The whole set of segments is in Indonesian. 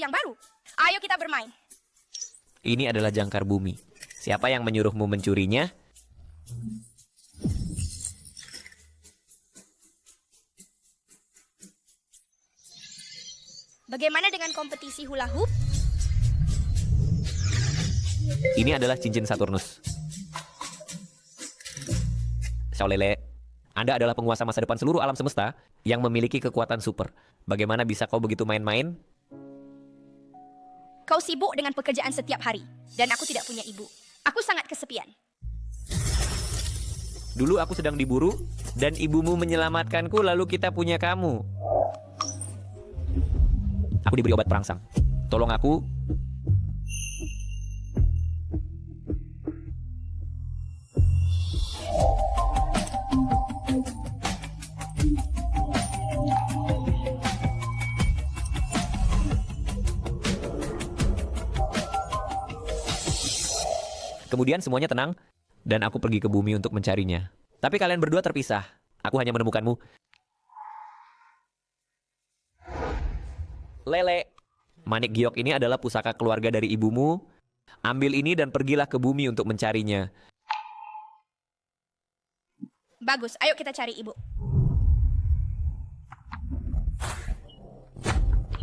yang baru. Ayo kita bermain. Ini adalah jangkar bumi. Siapa yang menyuruhmu mencurinya? Bagaimana dengan kompetisi hula hoop? Ini adalah cincin Saturnus. Xiaolele, Anda adalah penguasa masa depan seluruh alam semesta yang memiliki kekuatan super. Bagaimana bisa kau begitu main-main? Kau sibuk dengan pekerjaan setiap hari, dan aku tidak punya ibu. Aku sangat kesepian. Dulu aku sedang diburu, dan ibumu menyelamatkanku, lalu kita punya kamu. Aku diberi obat perangsang. Tolong aku. Kemudian semuanya tenang, dan aku pergi ke bumi untuk mencarinya. Tapi kalian berdua terpisah. Aku hanya menemukanmu. Lele, manik giok ini adalah pusaka keluarga dari ibumu. Ambil ini dan pergilah ke bumi untuk mencarinya. Bagus, ayo kita cari ibu.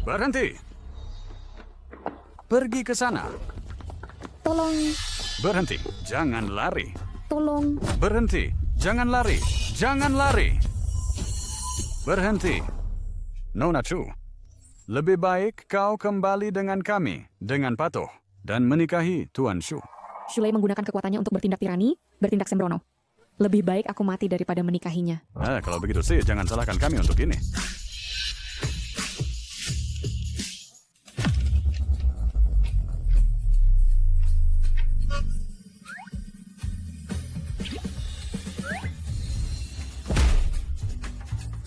Berhenti. Pergi ke sana. Tolong, Berhenti. Jangan lari. tolong. Berhenti. Jangan lari. Jangan lari. Berhenti. Nona Chu. Lebih baik kau kembali dengan kami, dengan patuh, dan menikahi Tuan Shu. Shulei menggunakan kekuatannya untuk bertindak tirani, bertindak sembrono. Lebih baik aku mati daripada menikahinya. Kalau begitu sih, jangan salahkan kami untuk ini.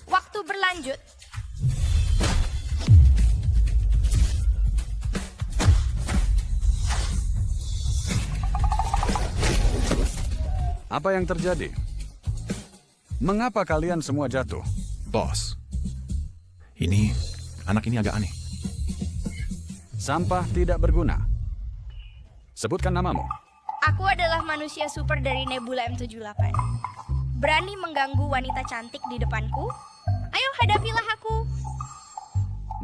Waktu berlanjut. Apa yang terjadi? Mengapa kalian semua jatuh? Bos, anak ini agak aneh. Sampah tidak berguna. Sebutkan namamu. Aku adalah manusia super dari Nebula M78. Berani mengganggu wanita cantik di depanku? Ayo hadapilah aku.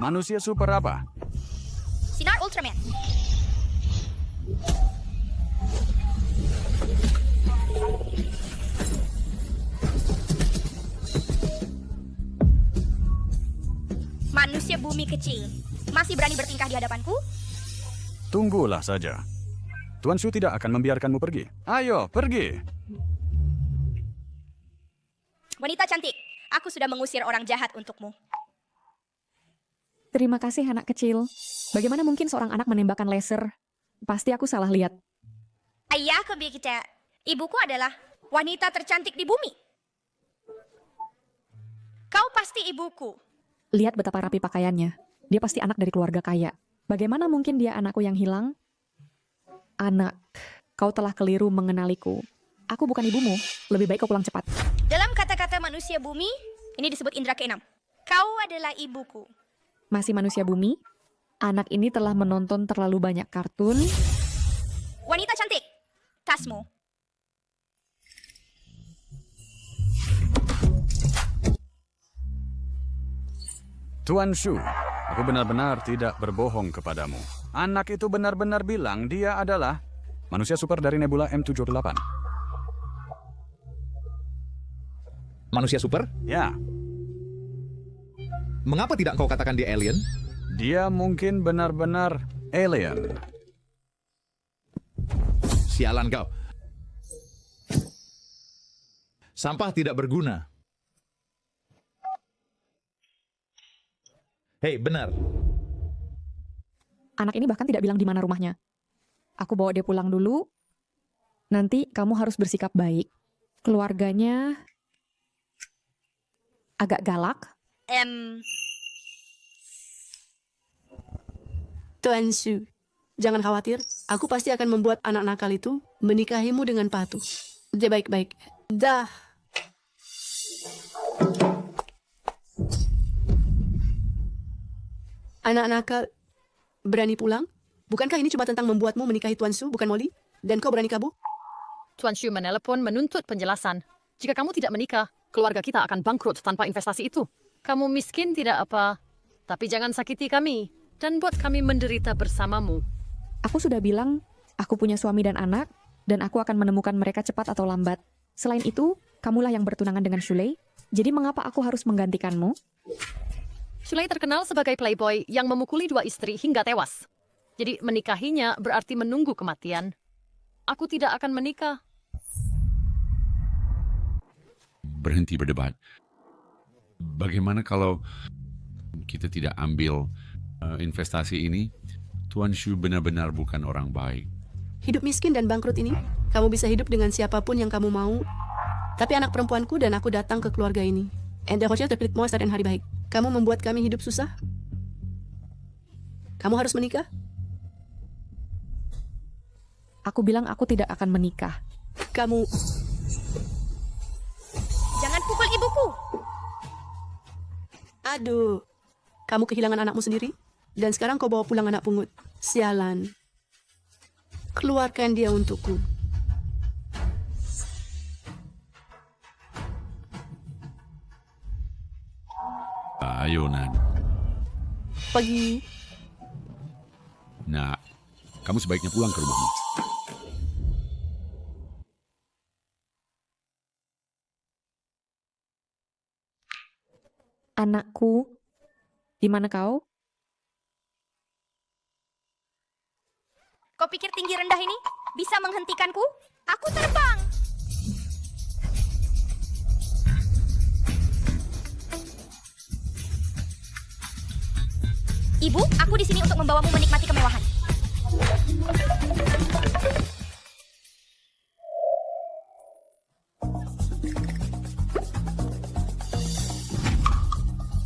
Manusia super apa? Sinar Ultraman. Manusia bumi kecil. Masih berani bertingkah di hadapanku? Tunggulah saja. Tuan Shu tidak akan membiarkanmu pergi. Ayo, pergi. Wanita cantik, aku sudah mengusir orang jahat untukmu. Terima kasih anak kecil. Bagaimana mungkin seorang anak menembakkan laser? Pasti aku salah lihat. Ayah kita. Ibuku adalah wanita tercantik di bumi. Kau pasti ibuku. Lihat betapa rapi pakaiannya. Dia pasti anak dari keluarga kaya. Bagaimana mungkin dia anakku yang hilang? Anak, kau telah keliru mengenaliku. Aku bukan ibumu. Lebih baik kau pulang cepat. Dalam kata-kata manusia bumi, ini disebut indera keenam. Kau adalah ibuku. Masih manusia bumi? Anak ini telah menonton terlalu banyak kartun. Wanita cantik, tasmu. Tuan Shu, aku benar-benar tidak berbohong kepadamu. Anak itu benar-benar bilang dia adalah manusia super dari Nebula M78. Manusia super? Ya, Mengapa tidak kau katakan dia alien? dia mungkin benar-benar alien. Sialan kau. Sampah tidak berguna. Hei, benar. Anak ini bahkan tidak bilang di mana rumahnya. Aku bawa dia pulang dulu. Nanti kamu harus bersikap baik. Keluarganya agak galak. Tuan Shu, jangan khawatir. Aku pasti akan membuat anak nakal itu menikahimu dengan patuh. Dia baik-baik. Dah. Anak nakal Berani pulang? Bukankah ini cuma tentang membuatmu menikahi Tuan Su, bukan Molly? Dan kau berani kabur? Tuan Shu menelepon menuntut penjelasan. Jika kamu tidak menikah, keluarga kita akan bangkrut tanpa investasi itu. Kamu miskin tidak apa, tapi jangan sakiti kami dan buat kami menderita bersamamu. Aku sudah bilang, aku punya suami dan anak, dan aku akan menemukan mereka cepat atau lambat. Selain itu, kamulah yang bertunangan dengan Shulei. Jadi mengapa aku harus menggantikanmu? Shulei terkenal sebagai playboy yang memukuli 2 istri hingga tewas. Jadi menikahinya berarti menunggu kematian. Aku tidak akan menikah. Berhenti berdebat. Bagaimana kalau kita tidak ambil investasi ini? Tuan Shu benar-benar bukan orang baik. Hidup miskin dan bangkrut ini, kamu bisa hidup dengan siapapun yang kamu mau. Tapi anak perempuanku dan aku datang ke keluarga ini. And the hotel terpilih mau dan hari baik. Kamu membuat kami hidup susah? Kamu harus menikah? Aku bilang aku tidak akan menikah. Kamu... Jangan pukul ibuku. Aduh, kamu kehilangan anakmu sendiri? Dan sekarang kau bawa pulang anak pungut. Sialan. Keluarkan dia untukku. Ayo, Nan. Pergi. Nak, kamu sebaiknya pulang ke rumahmu. Anakku, di mana kau? Kau pikir tinggi rendah ini bisa menghentikanku? Aku terbang. Ibu, aku di sini untuk membawamu menikmati kemewahan.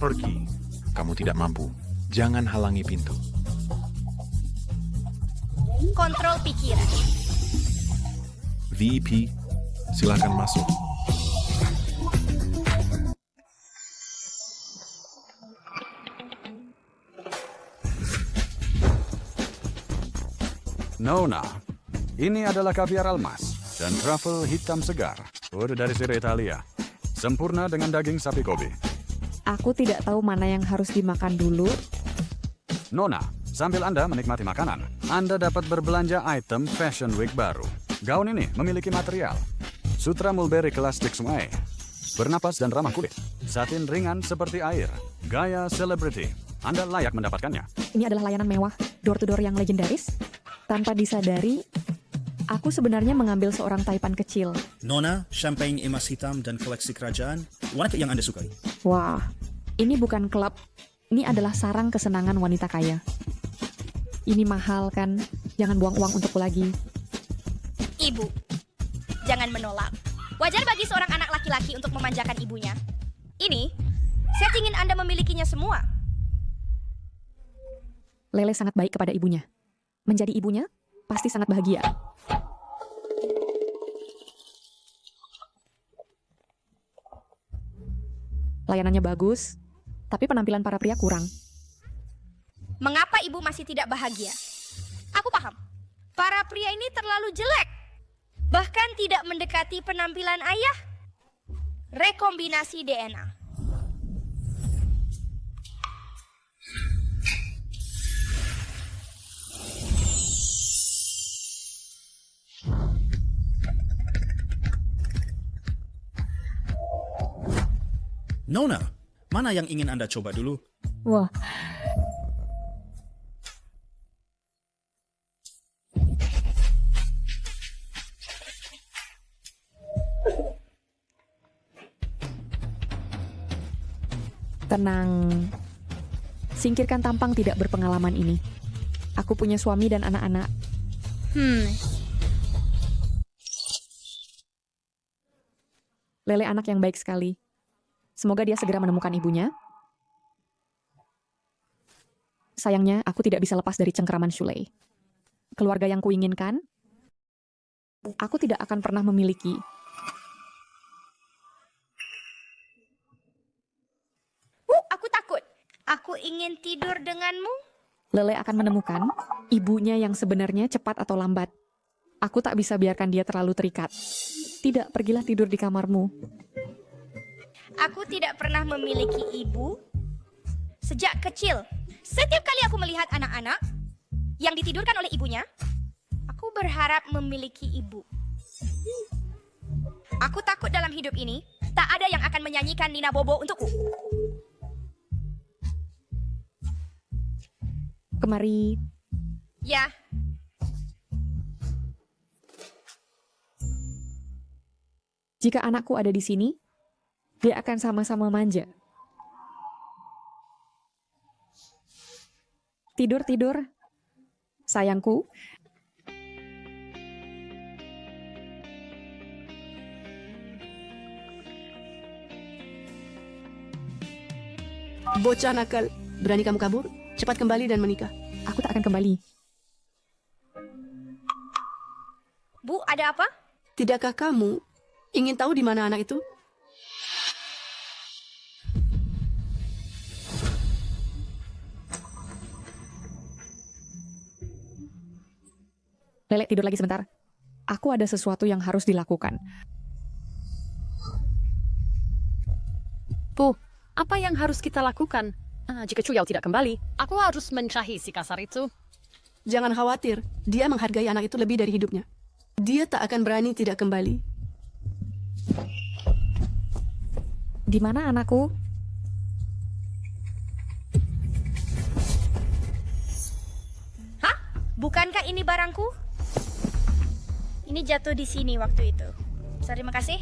Pergi. Kamu tidak mampu. Jangan halangi pintu. Kontrol pikiran. VP, silakan masuk. Nona, ini adalah kaviar almas dan truffle hitam segar. Udah dari siri Italia. Sempurna dengan daging sapi Kobe. Aku tidak tahu mana yang harus dimakan dulu. Nona, sambil Anda menikmati makanan, Anda dapat berbelanja item Fashion Week baru. Gaun ini memiliki material sutra mulberry kelas stik sungai, bernapas dan ramah kulit, satin ringan seperti air, gaya selebriti. Anda layak mendapatkannya. Ini adalah layanan mewah, door-to-door yang legendaris. Tanpa disadari, aku sebenarnya mengambil seorang taipan kecil. Nona, champagne emas hitam dan koleksi kerajaan. Warna yang Anda sukai? Wah, ini bukan klub. Ini adalah sarang kesenangan wanita kaya. Ini mahal kan? Jangan buang uang untukku lagi. Ibu, jangan menolak. Wajar bagi seorang anak laki-laki untuk memanjakan ibunya. Ini, saya ingin Anda memilikinya semua. Lele sangat baik kepada ibunya. Menjadi ibunya pasti sangat bahagia. Layanannya bagus, tapi penampilan para pria kurang. Mengapa ibu masih tidak bahagia? Aku paham. Para pria ini terlalu jelek. Bahkan tidak mendekati penampilan ayah. Rekombinasi DNA. Nona, mana yang ingin Anda coba dulu? Wah, tenang. Singkirkan tampang tidak berpengalaman ini. Aku punya suami dan anak-anak. Lele anak yang baik sekali. Semoga dia segera menemukan ibunya. Sayangnya, aku tidak bisa lepas dari cengkeraman Shulei. Keluarga yang kuinginkan, aku tidak akan pernah memiliki. Aku takut. Aku ingin tidur denganmu. Lele akan menemukan ibunya yang sebenarnya cepat atau lambat. Aku tak bisa biarkan dia terlalu terikat. Tidak, pergilah tidur di kamarmu. Aku tidak pernah memiliki ibu sejak kecil. Setiap kali aku melihat anak-anak yang ditidurkan oleh ibunya, aku berharap memiliki ibu. Aku takut dalam hidup ini tak ada yang akan menyanyikan Nina Bobo untukku. Kemari. Ya, Jika anakku ada di sini, dia akan sama-sama manja. Tidur, tidur. Sayangku. Bocah nakal, berani kamu kabur? Cepat kembali dan menikah. Aku tak akan kembali. Bu, ada apa? Tidakkah kamu ingin tahu di mana anak itu? Lele, tidur lagi sebentar. Aku ada sesuatu yang harus dilakukan. Bu, apa yang harus kita lakukan? Jika Chuyao tidak kembali, aku harus mencari si kasar itu. Jangan khawatir, dia menghargai anak itu lebih dari hidupnya. Dia tak akan berani tidak kembali. Di mana anakku? Hah? Bukankah ini barangku? Ini jatuh di sini waktu itu. Terima kasih.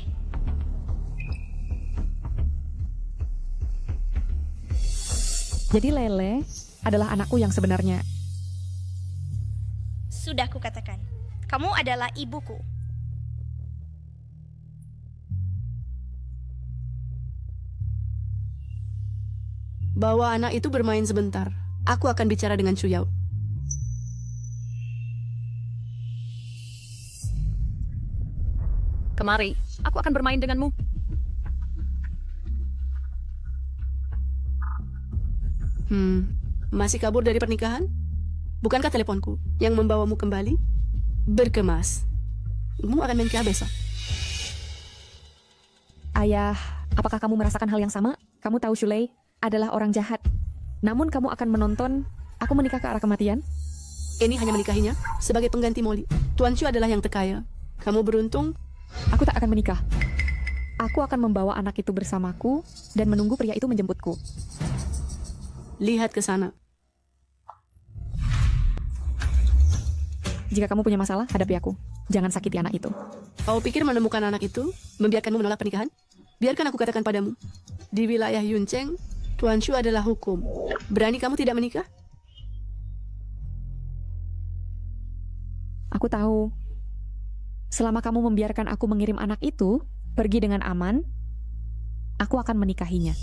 Jadi Lele adalah anakku yang sebenarnya. Sudah kukatakan, kamu adalah ibuku. Bawa anak itu bermain sebentar. Aku akan bicara dengan Chuyao. Kemari, aku akan bermain denganmu. Masih kabur dari pernikahan? Bukankah teleponku yang membawamu kembali? Berkemas. Kamu akan menikah besok. Ayah, apakah kamu merasakan hal yang sama? Kamu tahu Shulei adalah orang jahat. Namun kamu akan menonton aku menikah ke arah kematian? Ini hanya menikahinya sebagai pengganti Molly. Tuan Chu adalah yang terkaya. Kamu beruntung. Aku tak akan menikah. Aku akan membawa anak itu bersamaku dan menunggu pria itu menjemputku. Lihat ke sana. Jika kamu punya masalah, hadapi aku. Jangan sakiti anak itu. Kau pikir menemukan anak itu membiarkanmu menolak pernikahan? Biarkan aku katakan padamu. Di wilayah Yuncheng, Tuan Chu adalah hukum. Berani kamu tidak menikah? Aku tahu. Selama kamu membiarkan aku mengirim anak itu pergi dengan aman, aku akan menikahinya.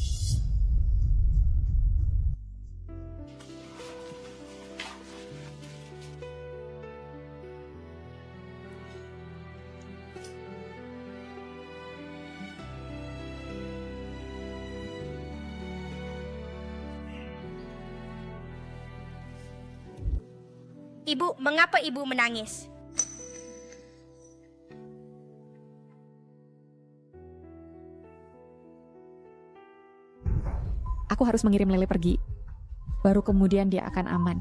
Ibu, mengapa ibu menangis? Aku harus mengirim Lele pergi. Baru kemudian dia akan aman.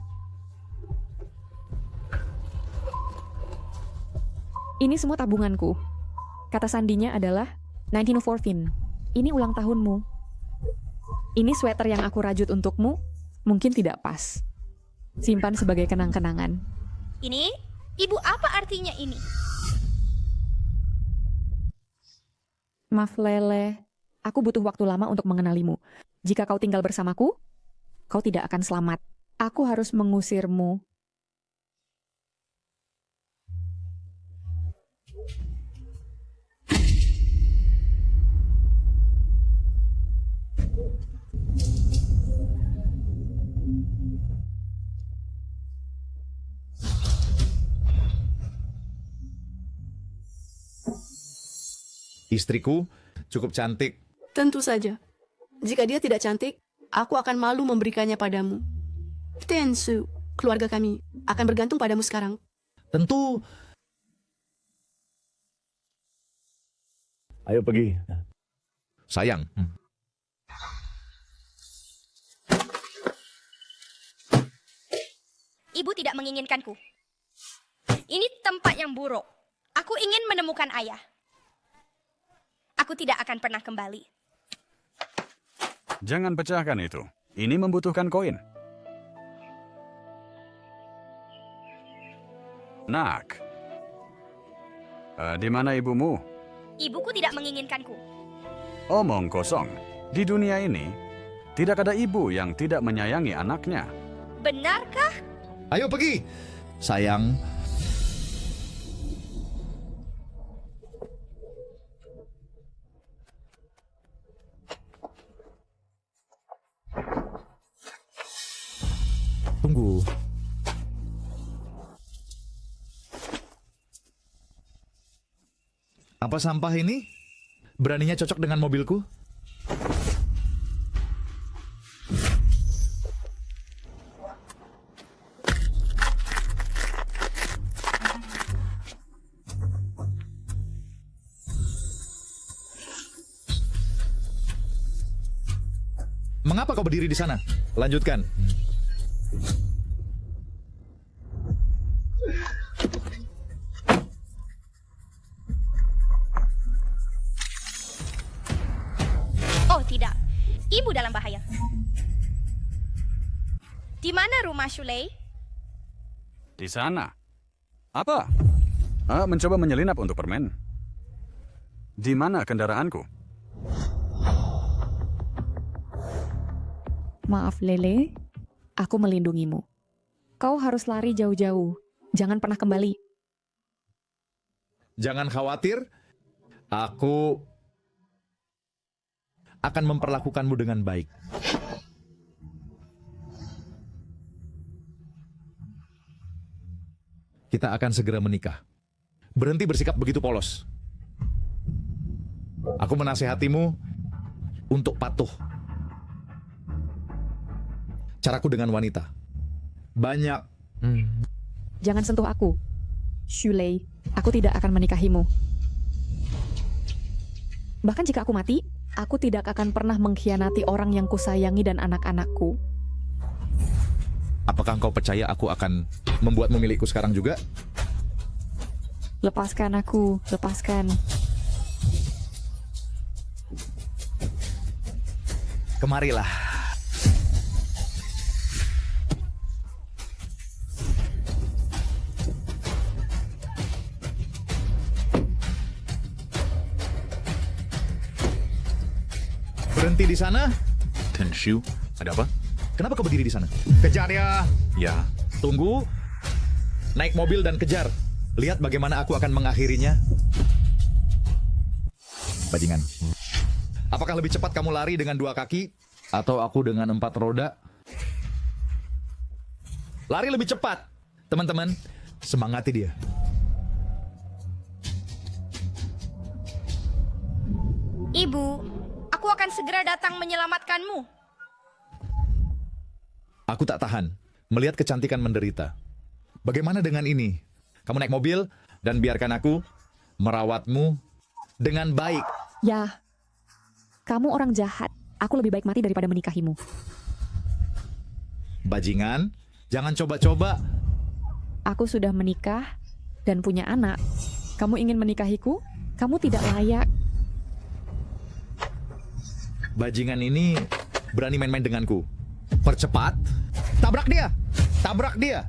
Ini semua tabunganku. Kata sandinya adalah 1904 Vin. Ini ulang tahunmu. Ini sweater yang aku rajut untukmu. Mungkin tidak pas. Simpan sebagai kenang-kenangan. Ini? Ibu, apa artinya ini? Maaf Lele, aku butuh waktu lama untuk mengenalimu. Jika kau tinggal bersamaku, kau tidak akan selamat. Aku harus mengusirmu. Istriku cukup cantik. Tentu saja. Jika dia tidak cantik, aku akan malu memberikannya padamu. Tensu. keluarga kami akan bergantung padamu sekarang. Tentu. Ayo pergi. Sayang. Ibu tidak menginginkanku. Ini tempat yang buruk. Aku ingin menemukan ayah. Aku tidak akan pernah kembali. Jangan pecahkan itu. Ini membutuhkan koin. Nak. Di mana ibumu? Ibuku tidak menginginkanku. Omong kosong. Di dunia ini, tidak ada ibu yang tidak menyayangi anaknya. Benarkah? Ayo pergi. Sayang. Tunggu. Apa sampah ini? Beraninya cocok dengan mobilku? Mengapa kau berdiri di sana? Lanjutkan. Oh tidak, ibu dalam bahaya. Di mana rumah Shulei? Di sana. Apa? Mencoba menyelinap untuk permen. Di mana kendaraanku? Maaf Lele, aku melindungimu. Kau harus lari jauh-jauh. Jangan pernah kembali. Jangan khawatir, aku akan memperlakukanmu dengan baik. Kita akan segera menikah. Berhenti bersikap begitu polos. Aku menasehatimu untuk patuh. Caraku dengan wanita. Banyak. Jangan sentuh aku. Shulei, aku tidak akan menikahimu. Bahkan jika aku mati, aku tidak akan pernah mengkhianati orang yang kusayangi dan anak-anakku. Apakah engkau percaya aku akan membuatmu milikku sekarang juga? Lepaskan aku, lepaskan. Kemarilah. Berhenti di sana. Tenshu, ada apa? Kenapa kau berdiri di sana? Kejar ya. Ya, Tunggu. Naik mobil dan kejar. Lihat bagaimana aku akan mengakhirinya. Bajingan. Apakah lebih cepat kamu lari dengan 2 kaki atau aku dengan 4 roda? Lari lebih cepat. Teman-teman, semangati dia. Ibu, aku akan segera datang menyelamatkanmu. Aku tak tahan melihat kecantikan menderita. Bagaimana dengan ini? Kamu naik mobil dan biarkan aku merawatmu dengan baik. Ya, kamu orang jahat. Aku lebih baik mati daripada menikahimu. Bajingan, jangan coba-coba. Aku sudah menikah dan punya anak. Kamu ingin menikahiku? Kamu tidak layak. Bajingan ini berani main-main denganku. Percepat. Tabrak dia. Tabrak dia.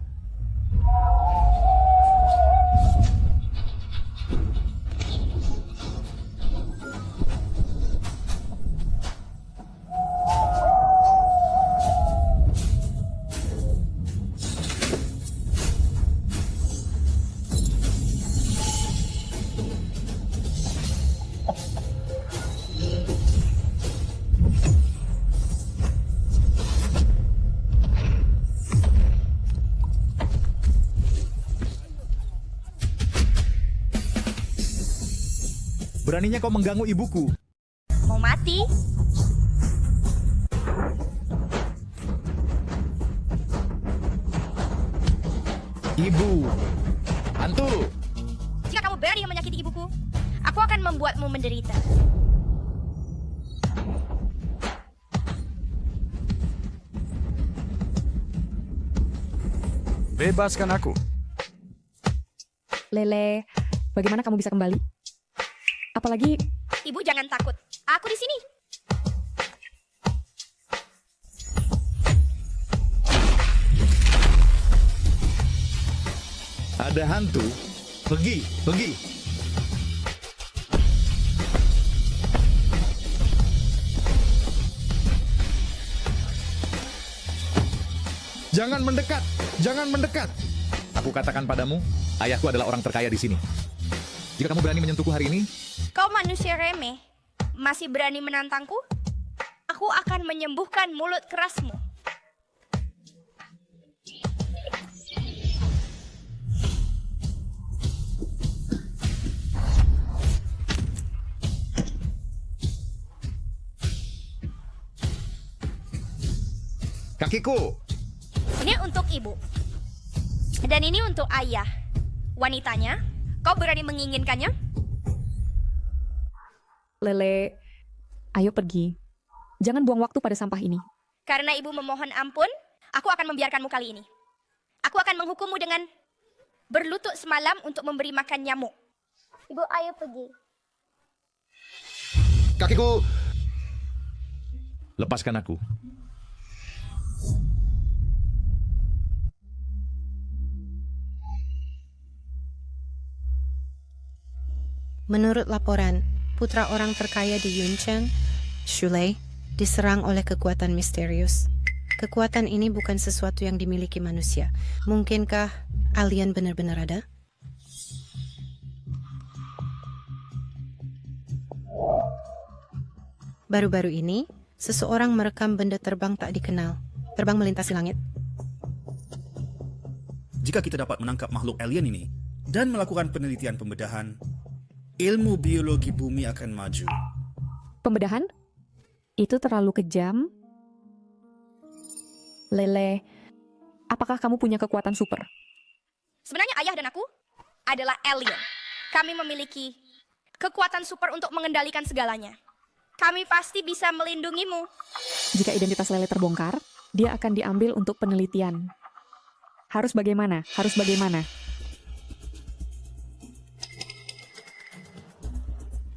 Beraninya kau mengganggu ibuku. Mau mati? ibu. Hantu. Jika kamu berani menyakiti ibuku, aku akan membuatmu menderita. Bebaskan aku. Lele, bagaimana kamu bisa kembali? Apalagi Ibu jangan takut. Aku di sini. Ada hantu. Pergi, pergi. Jangan mendekat, jangan mendekat. Aku katakan padamu, ayahku adalah orang terkaya di sini. Jika kamu berani menyentuhku hari ini, Kau manusia remeh. Masih berani menantangku? Aku akan menyembuhkan mulut kerasmu. kakiku. Ini untuk ibu. Dan ini untuk ayah. Wanitanya, kau berani menginginkannya? Lele, ayo pergi. Jangan buang waktu pada sampah ini. Karena ibu memohon ampun, aku akan membiarkanmu kali ini. Aku akan menghukummu dengan berlutut semalam untuk memberi makan nyamuk. Ibu, ayo pergi. Kakiku. Lepaskan aku. Menurut laporan, putra orang terkaya di Yuncheng, Shulei, diserang oleh kekuatan misterius. Kekuatan ini bukan sesuatu yang dimiliki manusia. Mungkinkah alien benar-benar ada? Baru-baru ini, seseorang merekam benda terbang tak dikenal, terbang melintasi langit. Jika kita dapat menangkap makhluk alien ini dan melakukan penelitian pembedahan, ilmu biologi bumi akan maju. Pembedahan? Itu terlalu kejam. Lele, apakah kamu punya kekuatan super? Sebenarnya ayah dan aku adalah alien. Kami memiliki kekuatan super untuk mengendalikan segalanya. Kami pasti bisa melindungimu. Jika identitas Lele terbongkar, dia akan diambil untuk penelitian. Harus bagaimana? Harus bagaimana?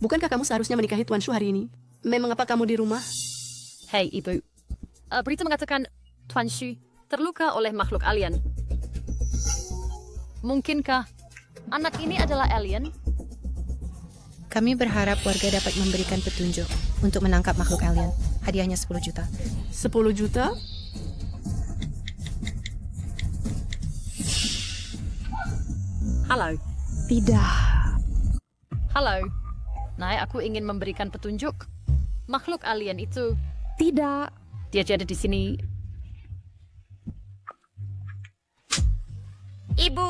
Bukankah kamu seharusnya menikahi Tuan Shu hari ini? Memang apa kamu di rumah? Hei ibu, berita mengatakan Tuan Shu terluka oleh makhluk alien. Mungkinkah anak ini adalah alien? Kami berharap warga dapat memberikan petunjuk untuk menangkap makhluk alien. Hadiahnya 10 juta. 10 juta? Halo. Tidak. Halo. Nah, aku ingin memberikan petunjuk. Makhluk alien itu Tidak. dia ada di sini. Ibu,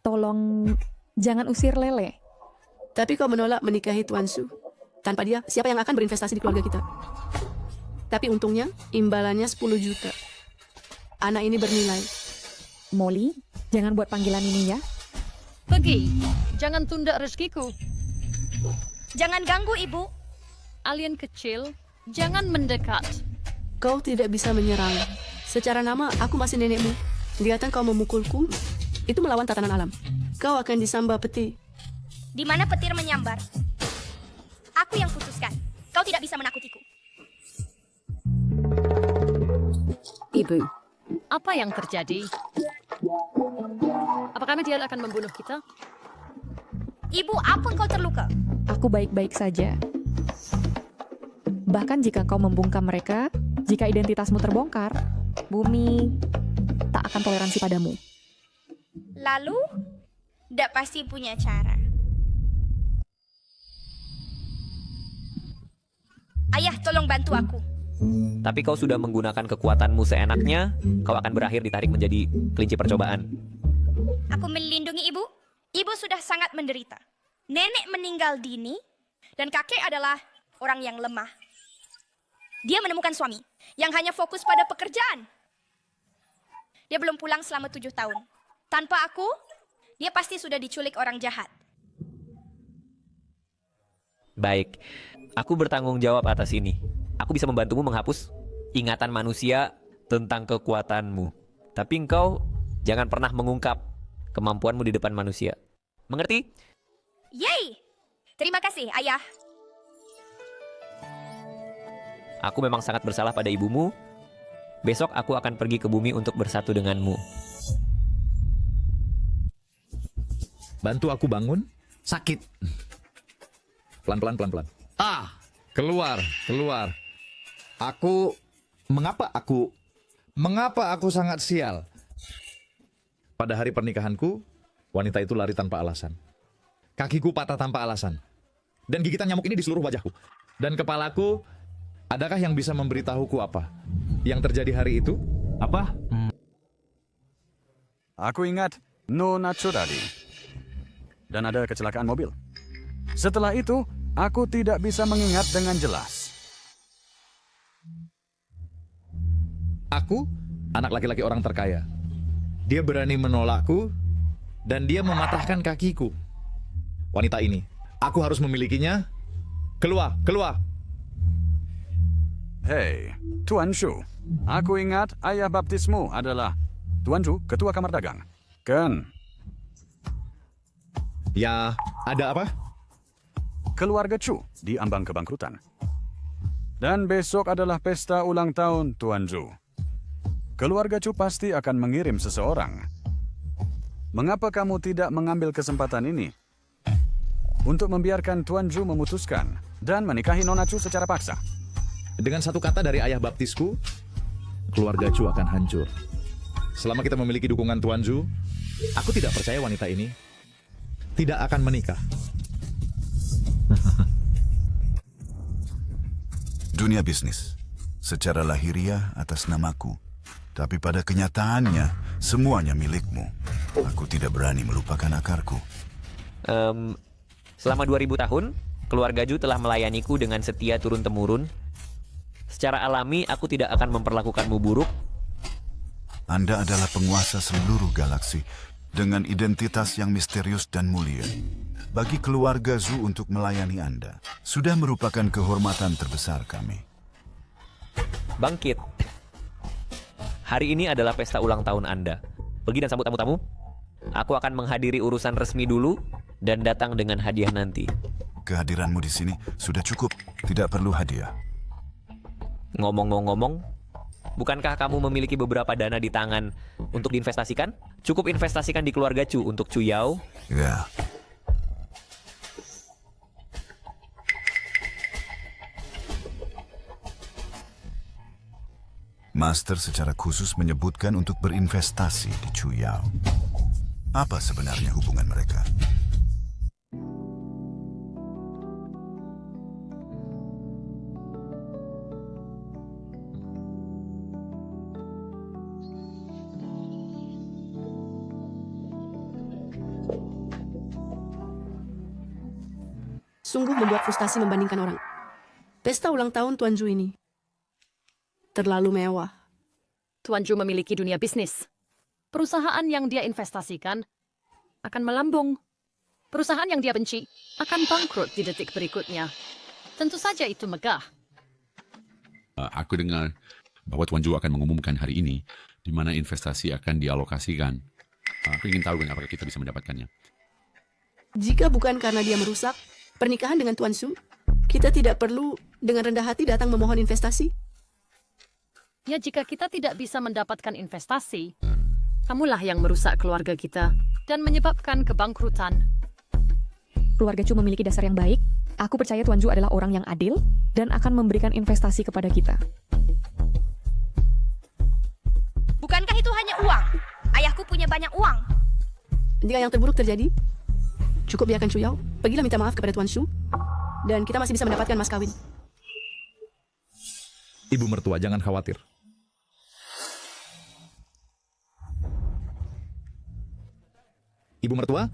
Tolong jangan usir Lele. Tapi kau menolak menikahi Tuan Shu. Tanpa dia, siapa yang akan berinvestasi di keluarga kita? Tapi untungnya, imbalannya 10 juta. Anak ini bernilai. Molly, jangan buat panggilan ini ya. Pergi. Jangan tunda rezekiku. jangan ganggu ibu. Alien kecil, jangan mendekat. Kau tidak bisa menyerang. Secara nama, aku masih nenekmu. Lihatkan kau memukulku, itu melawan tatanan alam. Kau akan disamba peti. Di mana petir menyambar. Aku yang putuskan. Kau tidak bisa menakutiku. Ibu, apa yang terjadi? Apakah dia akan membunuh kita? Ibu, apa kau terluka? Aku baik-baik saja. Bahkan jika kau membungkam mereka, jika identitasmu terbongkar, bumi tak akan toleransi padamu. Lalu, ndak pasti punya cara. Ayah, tolong bantu aku. Tapi kau sudah menggunakan kekuatanmu seenaknya, kau akan berakhir ditarik menjadi kelinci percobaan. Aku melindungi ibu. Ibu sudah sangat menderita. Nenek meninggal dini, dan kakek adalah orang yang lemah. Dia menemukan suami yang hanya fokus pada pekerjaan. Dia belum pulang selama 7 tahun. Tanpa aku, dia pasti sudah diculik orang jahat. Baik, aku bertanggung jawab atas ini. Aku bisa membantumu menghapus ingatan manusia tentang kekuatanmu. Tapi engkau jangan pernah mengungkap kemampuanmu di depan manusia. Mengerti? Yeay! Terima kasih, Ayah. Aku memang sangat bersalah pada ibumu. Besok aku akan pergi ke bumi untuk bersatu denganmu. Bantu aku bangun. Sakit. Pelan-pelan, pelan-pelan. Keluar. Mengapa aku sangat sial? Pada hari pernikahanku, wanita itu lari tanpa alasan. Kakiku patah tanpa alasan. Dan gigitan nyamuk ini di seluruh wajahku. Dan kepalaku, adakah yang bisa memberitahuku apa yang terjadi hari itu? Apa? Aku ingat Nona tadi. Dan ada kecelakaan mobil. Setelah itu, aku tidak bisa mengingat dengan jelas. Aku, anak laki-laki orang terkaya. Dia berani menolakku, dan dia mematahkan kakiku. Wanita ini, aku harus memilikinya. Keluar. Hei, Tuan Shu. Aku ingat ayah baptismu adalah Tuan Shu, ketua kamar dagang. Kan? Ya, ada apa? Keluarga Chu di ambang kebangkrutan. Dan besok adalah pesta ulang tahun Tuan Zhu. Keluarga Chu pasti akan mengirim seseorang. Mengapa kamu tidak mengambil kesempatan ini untuk membiarkan Tuan Zhu memutuskan dan menikahi Nona Chu secara paksa? Dengan satu kata dari ayah baptisku, keluarga Chu akan hancur. Selama kita memiliki dukungan Tuan Zhu, aku tidak percaya wanita ini tidak akan menikah. Dunia bisnis, secara lahiriah atas namaku, tapi pada kenyataannya semuanya milikmu. Aku tidak berani melupakan akarku. Selama 2000 tahun, keluarga Ju telah melayaniku dengan setia turun-temurun. Secara alami, aku tidak akan memperlakukanmu buruk. Anda adalah penguasa seluruh galaksi dengan identitas yang misterius dan mulia. Bagi keluarga Zhu untuk melayani Anda sudah merupakan kehormatan terbesar kami. Bangkit. Hari ini adalah pesta ulang tahun Anda. Pergi dan sambut tamu-tamu. Aku akan menghadiri urusan resmi dulu dan datang dengan hadiah nanti. Kehadiranmu di sini sudah cukup, tidak perlu hadiah. Ngomong-ngomong, bukankah kamu memiliki beberapa dana di tangan untuk diinvestasikan? Cukup investasikan di keluarga Chu untuk Chu Yao. Ya. Master secara khusus menyebutkan untuk berinvestasi di Chu Yao. Apa sebenarnya hubungan mereka? Sungguh membuat frustasi membandingkan orang. Pesta ulang tahun Tuan Zhu ini terlalu mewah. Tuan Zhu memiliki dunia bisnis. Perusahaan yang dia investasikan akan melambung. Perusahaan yang dia benci akan bangkrut di detik berikutnya. Tentu saja itu megah. Aku dengar bahwa Tuan Zhu akan mengumumkan hari ini di mana investasi akan dialokasikan. Aku ingin tahu apakah kita bisa mendapatkannya. Jika bukan karena dia merusak pernikahan dengan Tuan Zhu, kita tidak perlu dengan rendah hati datang memohon investasi. Ya, jika kita tidak bisa mendapatkan investasi, kamulah yang merusak keluarga kita dan menyebabkan kebangkrutan. Keluarga Chu memiliki dasar yang baik. Aku percaya Tuan Zhu adalah orang yang adil dan akan memberikan investasi kepada kita. Bukankah itu hanya uang? Ayahku punya banyak uang. Jika yang terburuk terjadi, cukup biarkan Chu Yao. Pergilah minta maaf kepada Tuan Zhu, dan kita masih bisa mendapatkan mas kawin. Ibu mertua, jangan khawatir. Ibu mertua,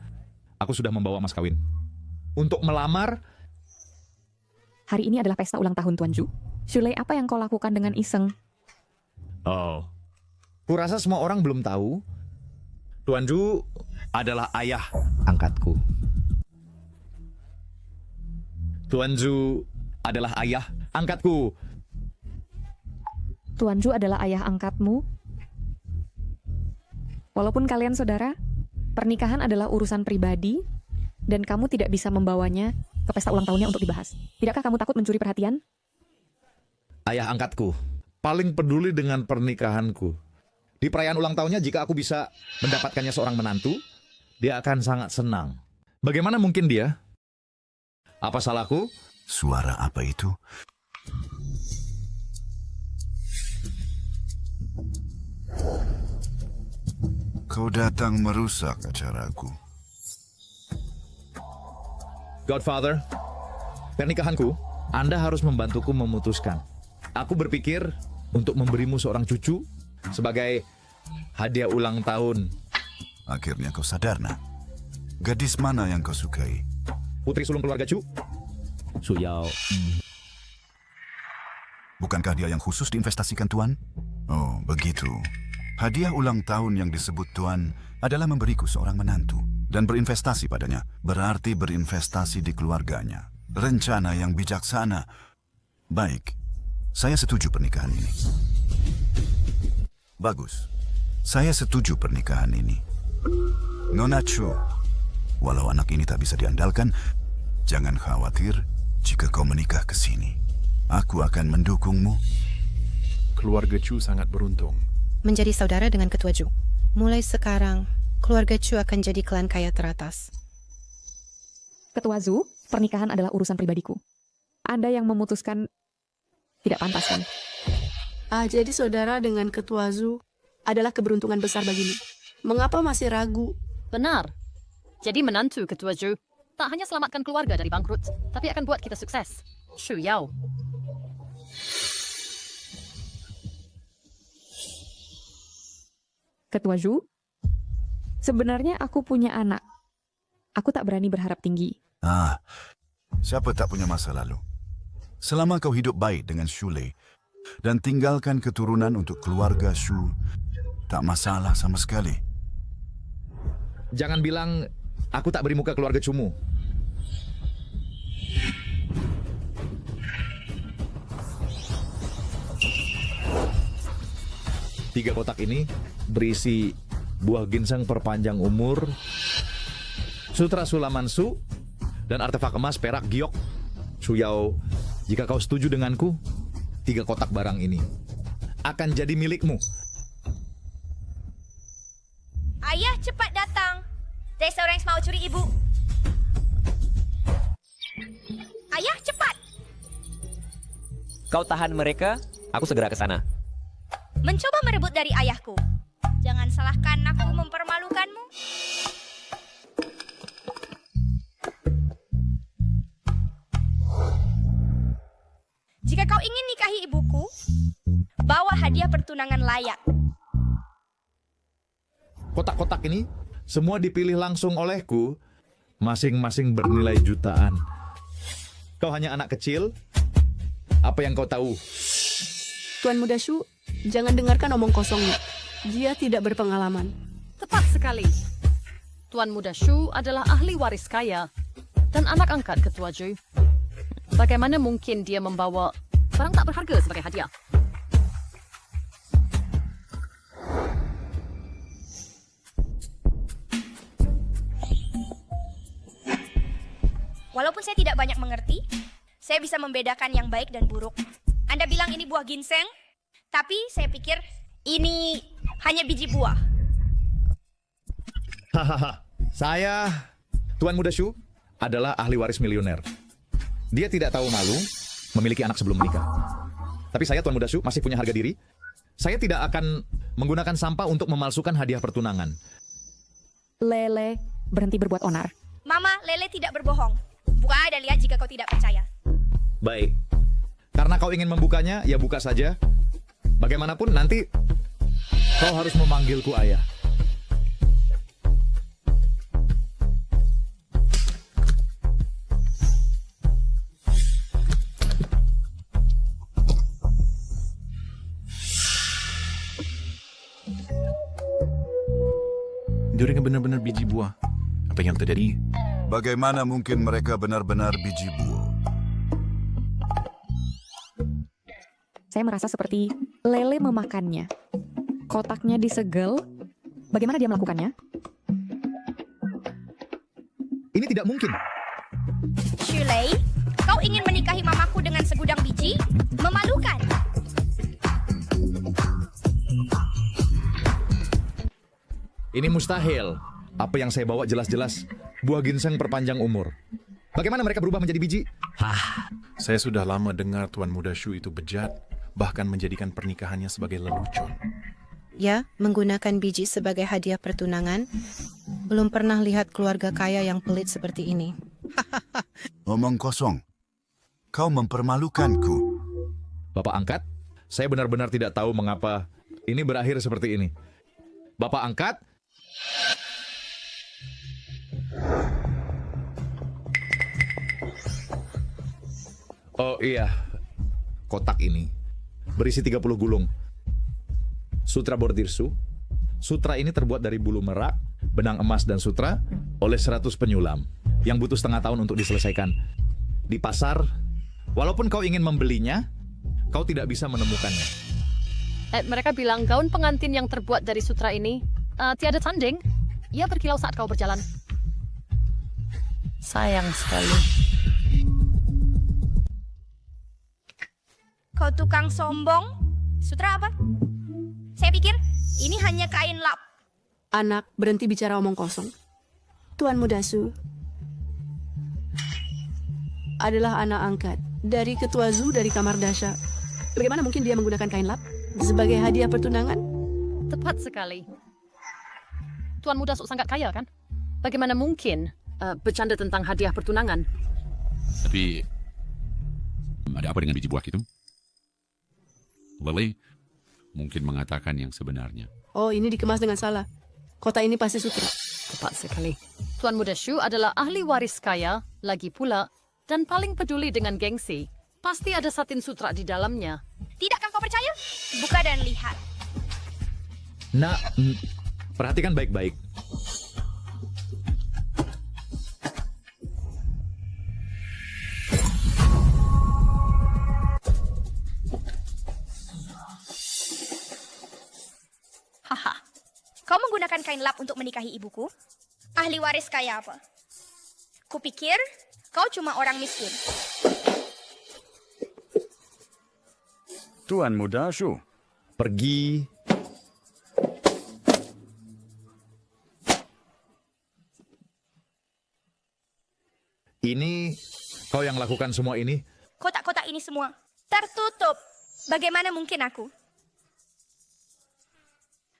aku sudah membawa mas kawin. Untuk melamar... Hari ini adalah pesta ulang tahun Tuan Zhu. Shulei, apa yang kau lakukan dengan iseng? Oh, Kurasa semua orang belum tahu, Tuan Zhu adalah ayah angkatku. Tuan Zhu adalah ayah angkatku. Tuan Zhu adalah ayah angkatmu. Walaupun kalian saudara, pernikahan adalah urusan pribadi dan kamu tidak bisa membawanya ke pesta ulang tahunnya untuk dibahas. Tidakkah kamu takut mencuri perhatian? Ayah angkatku paling peduli dengan pernikahanku. Di perayaan ulang tahunnya, jika aku bisa mendapatkannya seorang menantu, dia akan sangat senang. Bagaimana mungkin dia? Apa salahku? Suara apa itu? Kau datang merusak acaraku. Godfather, pernikahanku, Anda harus membantuku memutuskan. Aku berpikir untuk memberimu seorang cucu sebagai hadiah ulang tahun. Akhirnya kau sadar, nak. Gadis mana yang kau sukai? Putri sulung keluarga Chu, Su Yao. Bukankah dia yang khusus diinvestasikan Tuan? Oh, begitu. Hadiah ulang tahun yang disebut Tuan adalah memberiku seorang menantu. Dan berinvestasi padanya berarti berinvestasi di keluarganya. Rencana yang bijaksana. Baik, saya setuju pernikahan ini. Bagus. Saya setuju pernikahan ini. Nona Chu, walau anak ini tak bisa diandalkan, jangan khawatir jika kau menikah ke sini. Aku akan mendukungmu. Keluarga Chu sangat beruntung. Menjadi saudara dengan Ketua Zhu. Mulai sekarang, keluarga Chu akan jadi klan kaya teratas. Ketua Zhu, pernikahan adalah urusan pribadiku. Anda yang memutuskan tidak pantas kan? Jadi saudara dengan Ketua Zhu adalah keberuntungan besar bagimu. Mengapa masih ragu? Benar. Jadi menantu Ketua Zhu tak hanya selamatkan keluarga dari bangkrut, tapi akan buat kita sukses. Shu Yao. Ketua Zhu, sebenarnya aku punya anak. Aku tak berani berharap tinggi. Siapa tak punya masa lalu? Selama kau hidup baik dengan Shulei dan tinggalkan keturunan untuk keluarga Shu, tak masalah sama sekali. Jangan bilang aku tak beri muka keluarga Cumu. Tiga kotak ini berisi buah ginseng perpanjang umur, sutra Sulamansu, dan artefak emas perak giok. Su Yao, jika kau setuju denganku, 3 kotak barang ini akan jadi milikmu. Ayah, cepat datang. Ada seorang yang mau curi ibu. Ayah, cepat. Kau tahan mereka, aku segera ke sana. Mencoba merebut dari ayahku. Jangan salahkan aku mempermalukanmu. Jika kau ingin nikahi ibuku, bawa hadiah pertunangan layak. Kotak-kotak ini semua dipilih langsung olehku, masing-masing bernilai jutaan. Kau hanya anak kecil, apa yang kau tahu? Tuan Muda Shu, jangan dengarkan omong kosongnya. Dia tidak berpengalaman. Tepat sekali. Tuan Muda Shu adalah ahli waris kaya dan anak angkat Ketua Zhu. Bagaimana mungkin dia membawa barang tak berharga sebagai hadiah? Walaupun saya tidak banyak mengerti, saya bisa membedakan yang baik dan buruk. Anda bilang ini buah ginseng, tapi saya pikir ini hanya biji buah. Hahaha, saya, Tuan Muda Shu, adalah ahli waris miliuner. Dia tidak tahu malu memiliki anak sebelum menikah. Tapi saya, Tuan Muda Shu, masih punya harga diri. Saya tidak akan menggunakan sampah untuk memalsukan hadiah pertunangan. Lele, berhenti berbuat onar. Mama, Lele tidak berbohong. Buka ada lihat jika kau tidak percaya. Baik. Karena kau ingin membukanya, ya buka saja. Bagaimanapun nanti kau harus memanggilku ayah. mereka benar-benar biji buah. Apa yang terjadi? Bagaimana mungkin mereka benar-benar biji buah? Saya merasa seperti lele memakannya. Kotaknya disegel. Bagaimana dia melakukannya? Ini tidak mungkin. Shulei, kau ingin menikahi mamaku dengan segudang biji? Memalukan. Ini mustahil. Apa yang saya bawa jelas-jelas buah ginseng perpanjang umur. Bagaimana mereka berubah menjadi biji? Saya sudah lama dengar Tuan Muda Shu itu bejat, bahkan menjadikan pernikahannya sebagai lelucon. Ya, menggunakan biji sebagai hadiah pertunangan. Belum pernah lihat keluarga kaya yang pelit seperti ini. Omong kosong. Kau mempermalukanku. Bapak angkat, saya benar-benar tidak tahu mengapa ini berakhir seperti ini. Bapak angkat. Oh iya, kotak ini berisi 30 gulung. Sutra Bordirsu. Sutra ini terbuat dari bulu merak, benang emas dan sutra oleh 100 penyulam yang butuh setengah tahun untuk diselesaikan. Di pasar, walaupun kau ingin membelinya, kau tidak bisa menemukannya. Mereka bilang gaun pengantin yang terbuat dari sutra ini tiada tanding. Ia berkilau saat kau berjalan. Sayang sekali. Kau tukang sombong. Sutra apa? Saya pikir ini hanya kain lap. Anak, berhenti bicara omong kosong. Tuan Muda Shu adalah anak angkat dari ketua Zhu dari kamar Dasha. Bagaimana mungkin dia menggunakan kain lap sebagai hadiah pertunangan? Tepat sekali. Tuan Muda Shu sangat kaya, kan? Bagaimana mungkin bercanda tentang hadiah pertunangan? Tapi ada apa dengan biji buah itu? Lele mungkin mengatakan yang sebenarnya. Oh, ini dikemas dengan salah. Kota ini pasti sutra. Tepat sekali. Tuan Muda Shu adalah ahli waris kaya, lagi pula, dan paling peduli dengan gengsi. Pasti ada satin sutra di dalamnya. Tidakkah kau percaya? Buka dan lihat. Nah, perhatikan baik-baik. Haha. Kau menggunakan kain lap untuk menikahi ibuku? Ahli waris kaya apa? Kupikir kau cuma orang miskin. Tuan Muda Shu. Pergi. Ini kau yang lakukan semua ini? Kotak-kotak ini semua tertutup. Bagaimana mungkin aku?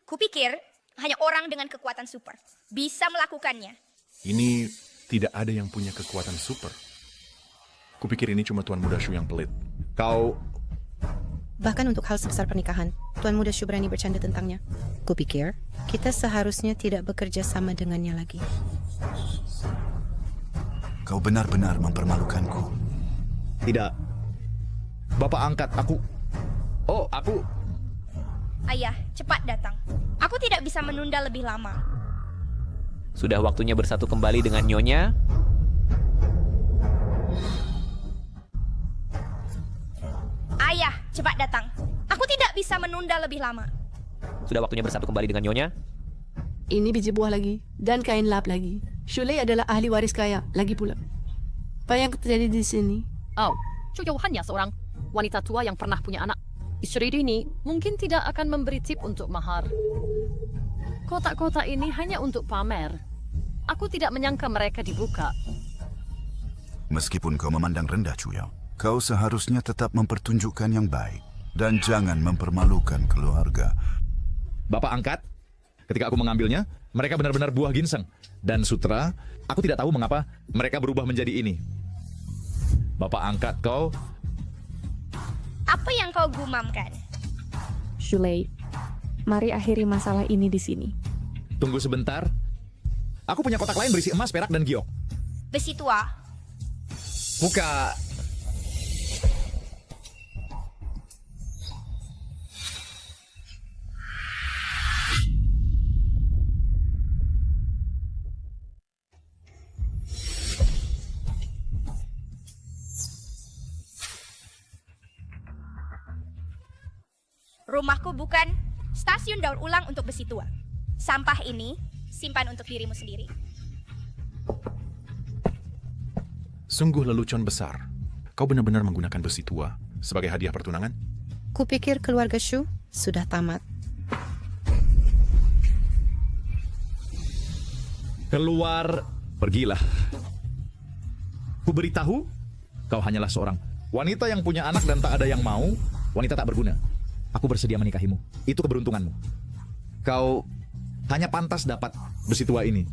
Kupikir hanya orang dengan kekuatan super bisa melakukannya. Ini tidak ada yang punya kekuatan super. Kupikir ini cuma Tuan Muda Shu yang pelit. Kau... Bahkan untuk hal sebesar pernikahan, Tuan Muda Shu berani bercanda tentangnya. Kupikir kita seharusnya tidak bekerja sama dengannya lagi. Kau benar-benar mempermalukanku. Tidak. Bapak angkat, aku... Oh, aku... Ayah, cepat datang. Aku tidak bisa menunda lebih lama. Sudah waktunya bersatu kembali dengan Nyonya. Ayah, cepat datang. Aku tidak bisa menunda lebih lama. Sudah waktunya bersatu kembali dengan Nyonya. Ini biji buah lagi dan kain lap lagi. Shulei adalah ahli waris kaya lagi pula. Apa yang terjadi di sini? Oh, Chu Yu hanya seorang wanita tua yang pernah punya anak. Istri ini mungkin tidak akan memberi tip untuk mahar. Kotak-kotak ini hanya untuk pamer. Aku tidak menyangka mereka dibuka. Meskipun kau memandang rendah Chuyao, kau seharusnya tetap mempertunjukkan yang baik. Dan jangan mempermalukan keluarga. Bapak angkat, ketika aku mengambilnya, mereka benar-benar buah ginseng. Dan sutra, aku tidak tahu mengapa mereka berubah menjadi ini. Bapak angkat kau... Apa yang kau gumamkan? Shulei, mari akhiri masalah ini di sini. Tunggu sebentar. Aku punya kotak lain berisi emas, perak, dan giok. Besi tua. Buka. Rumahku bukan stasiun daur ulang untuk besi tua. Sampah ini simpan untuk dirimu sendiri. Sungguh lelucon besar. Kau benar-benar menggunakan besi tua sebagai hadiah pertunangan? Kupikir keluarga Shu sudah tamat. Keluar, pergilah. Ku beritahu, kau hanyalah seorang wanita yang punya anak dan tak ada yang mau, wanita tak berguna. Aku bersedia menikahimu. Itu keberuntunganmu. Kau hanya pantas dapat besi tua ini.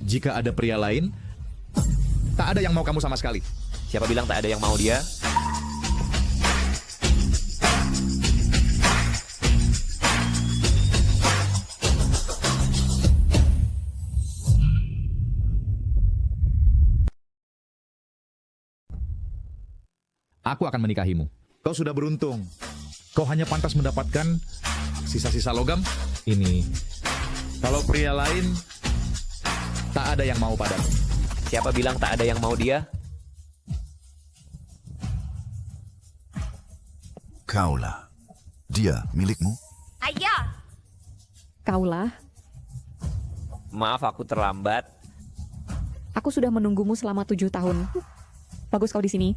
Jika ada pria lain, tak ada yang mau kamu sama sekali. Siapa bilang tak ada yang mau dia? Aku akan menikahimu. Kau sudah beruntung. Kau hanya pantas mendapatkan sisa-sisa logam ini. Kalau pria lain, tak ada yang mau padamu. Siapa bilang tak ada yang mau dia? Kaulah. Dia milikmu? Ayah! Kaulah, Maaf aku terlambat. aku sudah menunggumu selama 7 tahun. Bagus kau di sini.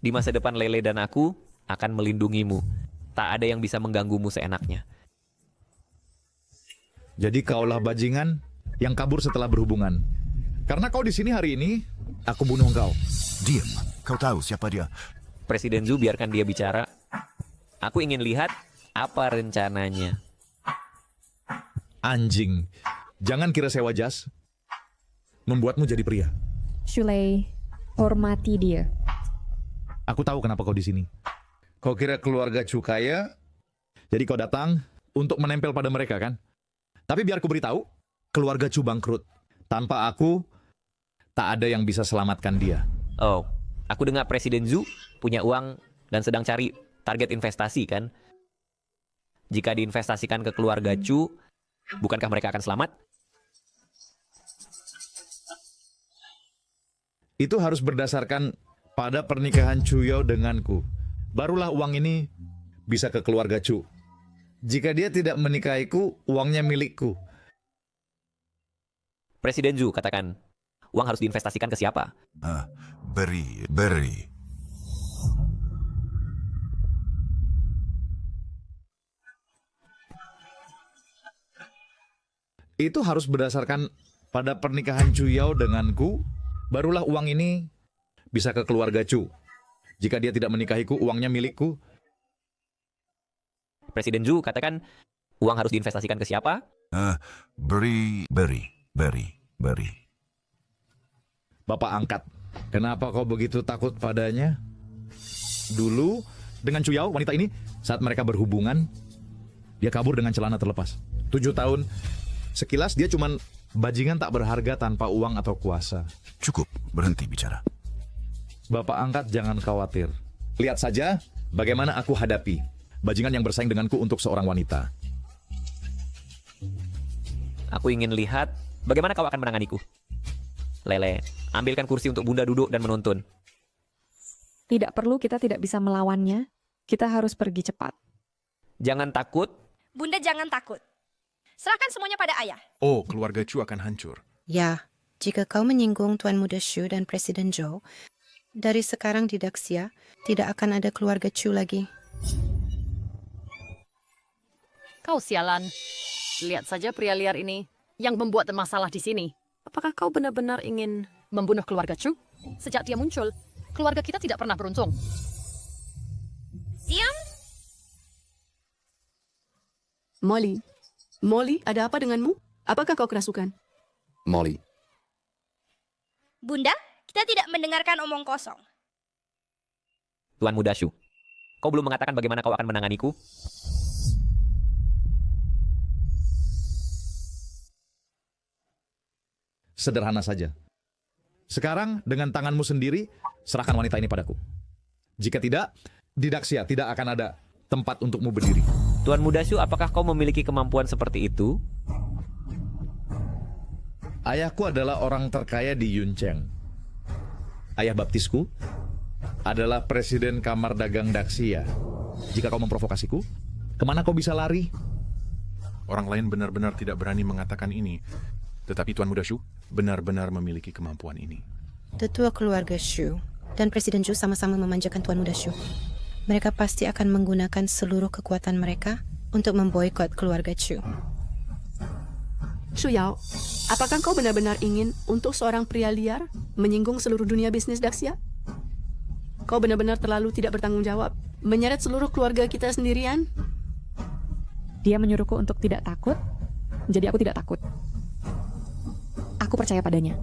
Di masa depan Lele dan aku akan melindungimu. Tak ada yang bisa mengganggumu seenaknya. Jadi kaulah bajingan yang kabur setelah berhubungan. Karena kau di sini hari ini, aku bunuh engkau. Diam. Kau tahu siapa dia? Presiden Zhu, biarkan dia bicara. Aku ingin lihat apa rencananya. Anjing. Jangan kira sewa jas membuatmu jadi pria. Shulei, hormati dia. Aku tahu kenapa kau di sini. Kau kira keluarga Chu kaya? Jadi kau datang untuk menempel pada mereka kan? Tapi biar ku beritahu, keluarga Chu bangkrut. Tanpa aku, tak ada yang bisa selamatkan dia. Oh, aku dengar Presiden Zhu punya uang dan sedang cari target investasi kan? Jika diinvestasikan ke keluarga Chu, bukankah mereka akan selamat? Itu harus berdasarkan pada pernikahan Chu Yao denganku. Barulah uang ini bisa ke keluarga Chu. Jika dia tidak menikahiku, uangnya milikku. Presiden Zhu katakan, uang harus diinvestasikan ke siapa? Beri. Itu harus berdasarkan pada pernikahan Chu Yao denganku, barulah uang ini bisa ke keluarga Chu. Jika dia tidak menikahiku, uangnya milikku. Presiden Zhu katakan, uang harus diinvestasikan ke siapa? Beri. Bapak angkat, kenapa kau begitu takut padanya? Dulu, dengan Chu Yao, wanita ini, saat mereka berhubungan, dia kabur dengan celana terlepas. 7 tahun, sekilas dia cuman bajingan tak berharga tanpa uang atau kuasa. Cukup, berhenti bicara. Bapak angkat, jangan khawatir. Lihat saja bagaimana aku hadapi bajingan yang bersaing denganku untuk seorang wanita. Aku ingin lihat bagaimana kau akan menanganiku. Lele, ambilkan kursi untuk Bunda duduk dan menuntun. Tidak perlu, kita tidak bisa melawannya. Kita harus pergi cepat. Jangan takut. Bunda jangan takut. Serahkan semuanya pada ayah. Oh, keluarga Chu akan hancur. Ya, jika kau menyinggung Tuan Muda Shu dan Presiden Zhou, dari sekarang di Daxia, tidak akan ada keluarga Chu lagi. Kau sialan. Lihat saja pria liar ini yang membuat masalah di sini. Apakah kau benar-benar ingin membunuh keluarga Chu? Sejak dia muncul, keluarga kita tidak pernah beruntung. Diam. Molly, ada apa denganmu? Apakah kau kerasukan? Molly, Bunda, kita tidak mendengarkan omong kosong. Tuan Muda Shu, kau belum mengatakan bagaimana kau akan menanganiku? Sederhana saja. Sekarang, dengan tanganmu sendiri, serahkan wanita ini padaku. Jika tidak, di Daxia tidak akan ada tempat untukmu berdiri. Tuan Muda Shu, apakah kau memiliki kemampuan seperti itu? Ayahku adalah orang terkaya di Yuncheng. Ayah baptisku adalah Presiden Kamar Dagang Daxia. Jika kau memprovokasiku, Kemana kau bisa lari? Orang lain benar-benar tidak berani mengatakan ini. Tetapi Tuan Muda Shu benar-benar memiliki kemampuan ini. Tetua keluarga Shu dan Presiden Zhu sama-sama memanjakan Tuan Muda Shu. Mereka pasti akan menggunakan seluruh kekuatan mereka untuk memboikot keluarga Chu. Shu Yao, apakah kau benar-benar ingin untuk seorang pria liar menyinggung seluruh dunia bisnis Daxia? Kau benar-benar terlalu tidak bertanggung jawab, menyeret seluruh keluarga kita sendirian? Dia menyuruhku untuk tidak takut, jadi aku tidak takut. Aku percaya padanya.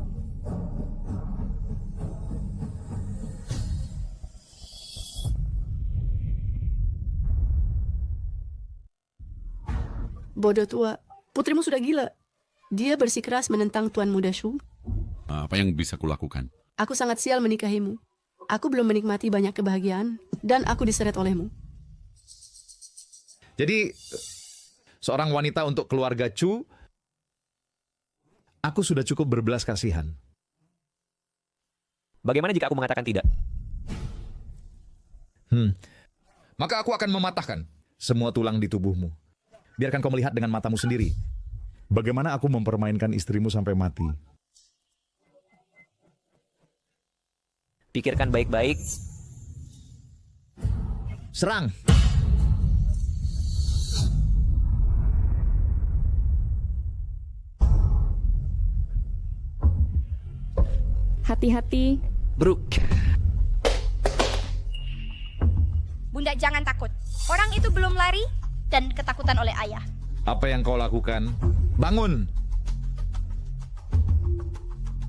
Bodoh tua, putrimu sudah gila. Dia bersikeras menentang Tuan Muda Shu. Apa yang bisa kulakukan? Aku sangat sial menikahimu. Aku belum menikmati banyak kebahagiaan, dan aku diseret olehmu. Jadi, seorang wanita untuk keluarga Chu, aku sudah cukup berbelas kasihan. Bagaimana jika aku mengatakan tidak? Maka aku akan mematahkan semua tulang di tubuhmu. Biarkan kau melihat dengan matamu sendiri. Bagaimana aku mempermainkan istrimu sampai mati. Pikirkan baik-baik. Serang! Hati-hati. Brook. Bunda jangan takut. Orang itu belum lari dan ketakutan oleh ayah. Apa yang kau lakukan? Bangun!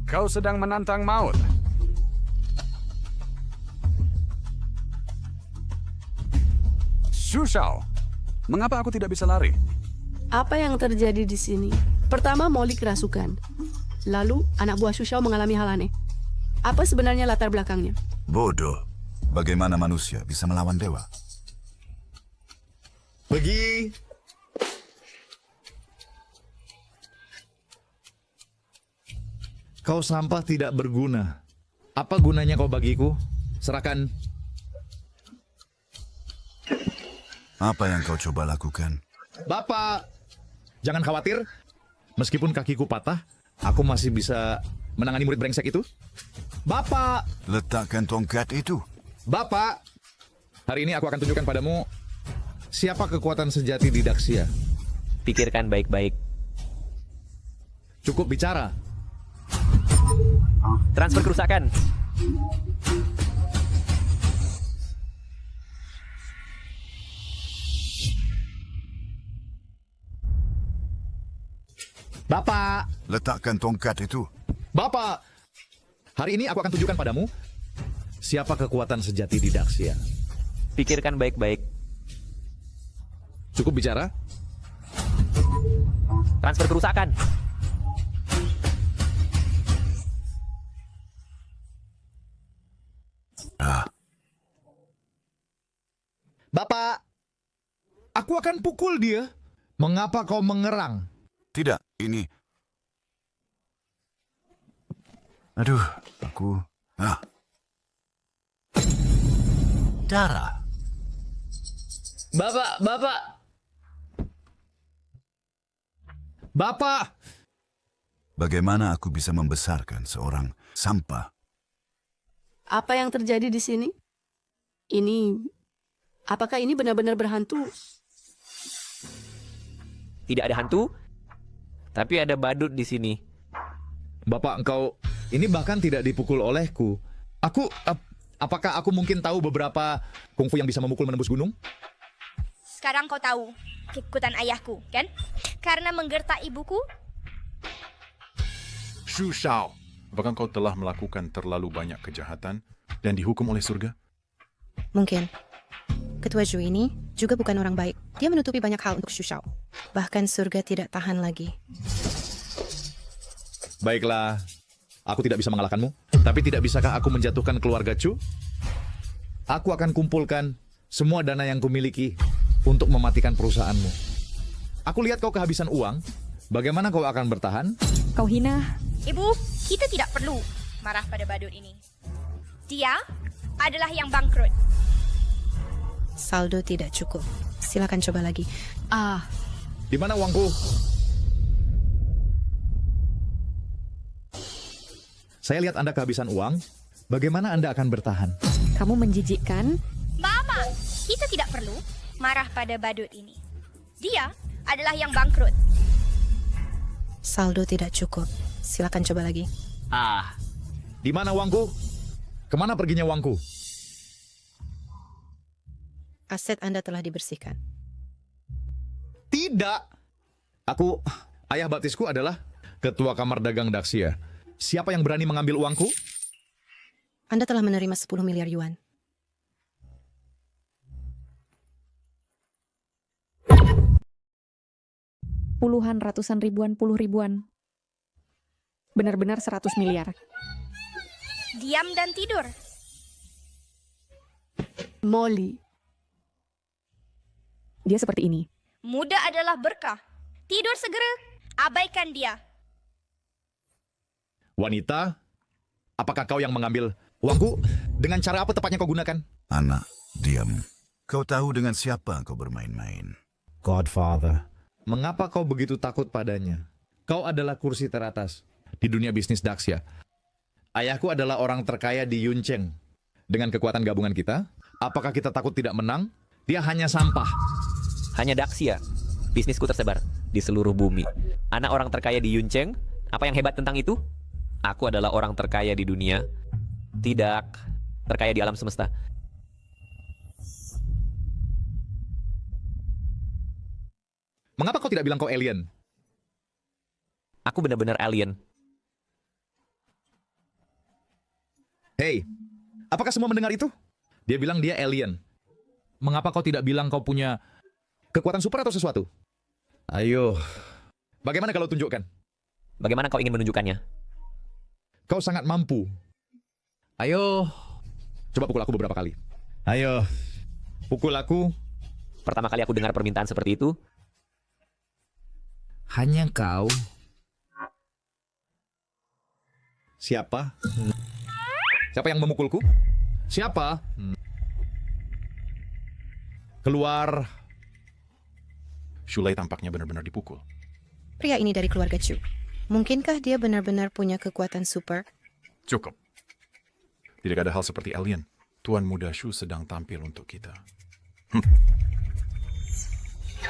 Kau sedang menantang maut. Xu Shao, mengapa aku tidak bisa lari? Apa yang terjadi di sini? Pertama, Molly kerasukan. Lalu, anak buah Shu Shao mengalami hal aneh. Apa sebenarnya latar belakangnya? Bodoh. Bagaimana manusia bisa melawan dewa? Pergi! Kau sampah tidak berguna. Apa gunanya kau bagiku? Serahkan. Apa yang kau coba lakukan? Bapak, jangan khawatir. Meskipun kakiku patah, aku masih bisa menangani murid brengsek itu. Bapak! Letakkan tongkat itu. Bapak! Hari ini aku akan tunjukkan padamu siapa kekuatan sejati di Daxia. Pikirkan baik-baik. Cukup bicara. Transfer kerusakan. Bapak! Letakkan tongkat itu. Bapak! Hari ini aku akan tunjukkan padamu siapa kekuatan sejati di Daxia. Pikirkan baik-baik. Cukup bicara. Transfer kerusakan. Bapak! Aku akan pukul dia. Mengapa kau mengerang? Tidak, ini... Aduh, aku... Darah. Bapak! Bapak! Bagaimana aku bisa membesarkan seorang sampah? Apa yang terjadi di sini? Apakah ini benar-benar berhantu? Tidak ada hantu, tapi ada badut di sini. Bapak, engkau ini bahkan tidak dipukul olehku. Apakah aku mungkin tahu beberapa kungfu yang bisa memukul menembus gunung? Sekarang kau tahu kekuatan ayahku, kan? Karena menggertak ibuku. Xu Shao, apakah kau telah melakukan terlalu banyak kejahatan dan dihukum oleh surga? Mungkin. Ketua Zhu ini juga bukan orang baik. Dia menutupi banyak hal untuk Xu Shao. Bahkan surga tidak tahan lagi. Baiklah, aku tidak bisa mengalahkanmu. Tapi tidak bisakah aku menjatuhkan keluarga Chu? Aku akan kumpulkan semua dana yang kumiliki untuk mematikan perusahaanmu. Aku lihat kau kehabisan uang. Bagaimana kau akan bertahan? Kau hina. Ibu, kita tidak perlu marah pada badut ini. Dia adalah yang bangkrut. Saldo tidak cukup. Silakan coba lagi. Di mana uangku? Saya lihat Anda kehabisan uang. Bagaimana Anda akan bertahan? Kamu menjijikkan. Mama, kita tidak perlu marah pada badut ini. Dia adalah yang bangkrut. Saldo tidak cukup. Silakan coba lagi. Di mana uangku? Kemana perginya uangku? Aset Anda telah dibersihkan. Tidak. Ayah baptisku adalah ketua kamar dagang Daxia. Siapa yang berani mengambil uangku? Anda telah menerima 10 miliar yuan. Puluhan, ratusan ribuan, puluh ribuan. Benar-benar 100 miliar. Diam dan tidur. Molly. Dia seperti ini. Muda adalah berkah. Tidur segera, abaikan dia. Wanita, apakah kau yang mengambil uangku? Dengan cara apa tepatnya kau gunakan? Anak, diam. Kau tahu dengan siapa kau bermain-main. Godfather. Mengapa kau begitu takut padanya? Kau adalah kursi teratas di dunia bisnis Daxia. Ayahku adalah orang terkaya di Yuncheng. Dengan kekuatan gabungan kita, apakah kita takut tidak menang? Dia hanya sampah. Hanya Daxia. Bisnisku tersebar di seluruh bumi. Anak orang terkaya di Yuncheng. Apa yang hebat tentang itu? Aku adalah orang terkaya di dunia. Tidak terkaya di alam semesta. Mengapa kau tidak bilang kau alien? Aku benar-benar alien. Hei, apakah semua mendengar itu? Dia bilang dia alien. Mengapa kau tidak bilang kau punya kekuatan super atau sesuatu? Ayo. Bagaimana kalau tunjukkan? Bagaimana kau ingin menunjukkannya? Kau sangat mampu. Ayo. Coba pukul aku beberapa kali. Ayo. Pukul aku. Pertama kali aku dengar permintaan seperti itu. Hanya kau. Siapa? Siapa yang memukulku? Siapa? Keluar. Shulei tampaknya benar-benar dipukul. Pria ini dari keluarga Chu. Mungkinkah dia benar-benar punya kekuatan super? Cukup. Tidak ada hal seperti alien. Tuan Muda Shu sedang tampil untuk kita.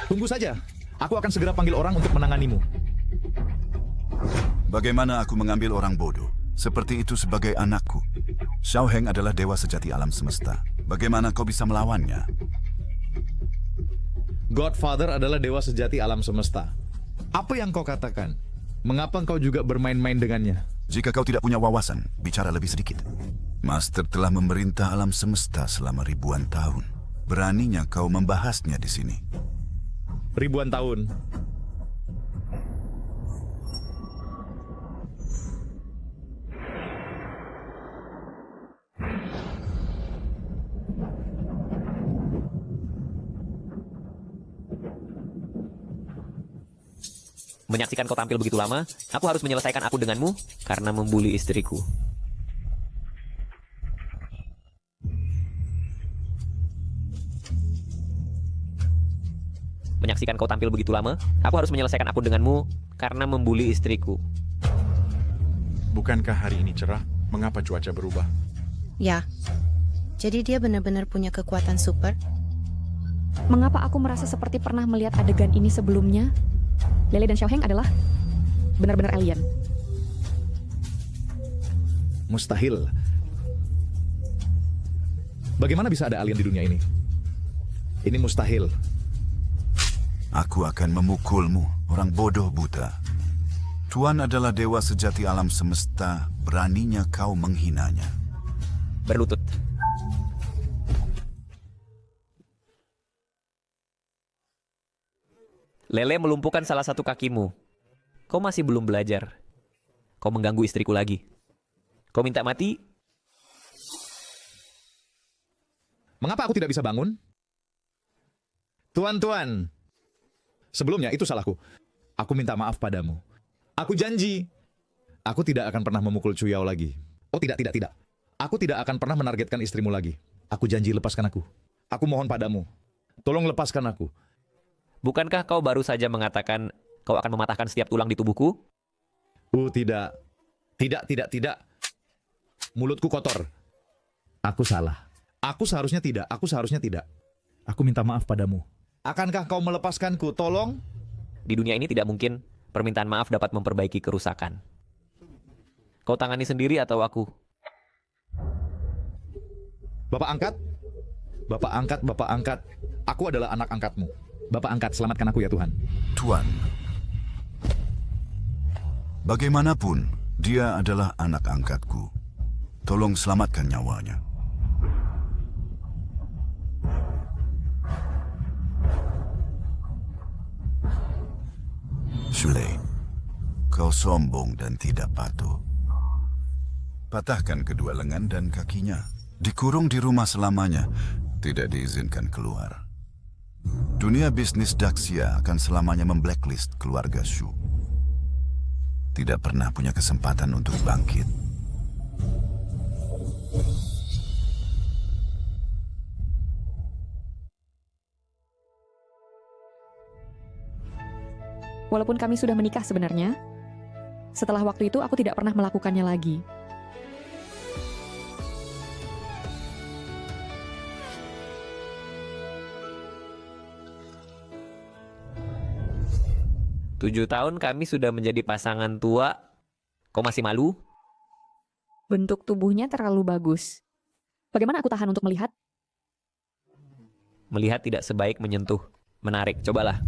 Tunggu saja. Aku akan segera panggil orang untuk menanganimu. Bagaimana aku mengambil orang bodoh? Seperti itu sebagai anakku. Xiao Heng adalah dewa sejati alam semesta. Bagaimana kau bisa melawannya? Godfather adalah dewa sejati alam semesta. Apa yang kau katakan? Mengapa kau juga bermain-main dengannya? Jika kau tidak punya wawasan, bicara lebih sedikit. Master telah memerintah alam semesta selama ribuan tahun. Beraninya kau membahasnya di sini. Ribuan tahun. Menyaksikan kau tampil begitu lama, aku harus menyelesaikan aku denganmu karena membuli istriku. Menyaksikan kau tampil begitu lama, aku harus menyelesaikan aku denganmu karena membuli istriku. Bukankah hari ini cerah? Mengapa cuaca berubah? Ya. Jadi dia benar-benar punya kekuatan super? Mengapa aku merasa seperti pernah melihat adegan ini sebelumnya? Lele dan Xiao Heng adalah benar-benar alien. Mustahil. Bagaimana bisa ada alien di dunia ini? Ini mustahil. Aku akan memukulmu, orang bodoh buta. Tuan adalah dewa sejati alam semesta, beraninya kau menghinanya. Berlutut. Lele melumpuhkan salah satu kakimu. Kau masih belum belajar. Kau mengganggu istriku lagi. Kau minta mati? Mengapa aku tidak bisa bangun? Tuan-tuan. Sebelumnya itu salahku. Aku minta maaf padamu. Aku janji. Aku tidak akan pernah memukul Chu Yao lagi. Oh tidak. Aku tidak akan pernah menargetkan istrimu lagi. Aku janji lepaskan aku. Aku mohon padamu. Tolong lepaskan aku. Bukankah kau baru saja mengatakan kau akan mematahkan setiap tulang di tubuhku? Tidak. Tidak. Mulutku kotor. Aku salah. Aku seharusnya tidak. Aku minta maaf padamu. Akankah kau melepaskanku? Tolong. Di dunia ini tidak mungkin permintaan maaf dapat memperbaiki kerusakan. Kau tangani sendiri atau aku? Bapak angkat. Aku adalah anak angkatmu. Bapak angkat, selamatkan aku ya Tuhan. Tuan, bagaimanapun, dia adalah anak angkatku. Tolong selamatkan nyawanya. Shulei, kau sombong dan tidak patuh. Patahkan kedua lengan dan kakinya. Dikurung di rumah selamanya, tidak diizinkan keluar. Dunia bisnis Daxia akan selamanya memblacklist keluarga Shu. Tidak pernah punya kesempatan untuk bangkit. Walaupun kami sudah menikah sebenarnya, setelah waktu itu aku tidak pernah melakukannya lagi. Tujuh tahun kami sudah menjadi pasangan tua. Kau masih malu? Bentuk tubuhnya terlalu bagus. Bagaimana aku tahan untuk melihat? Melihat tidak sebaik menyentuh. Menarik, cobalah.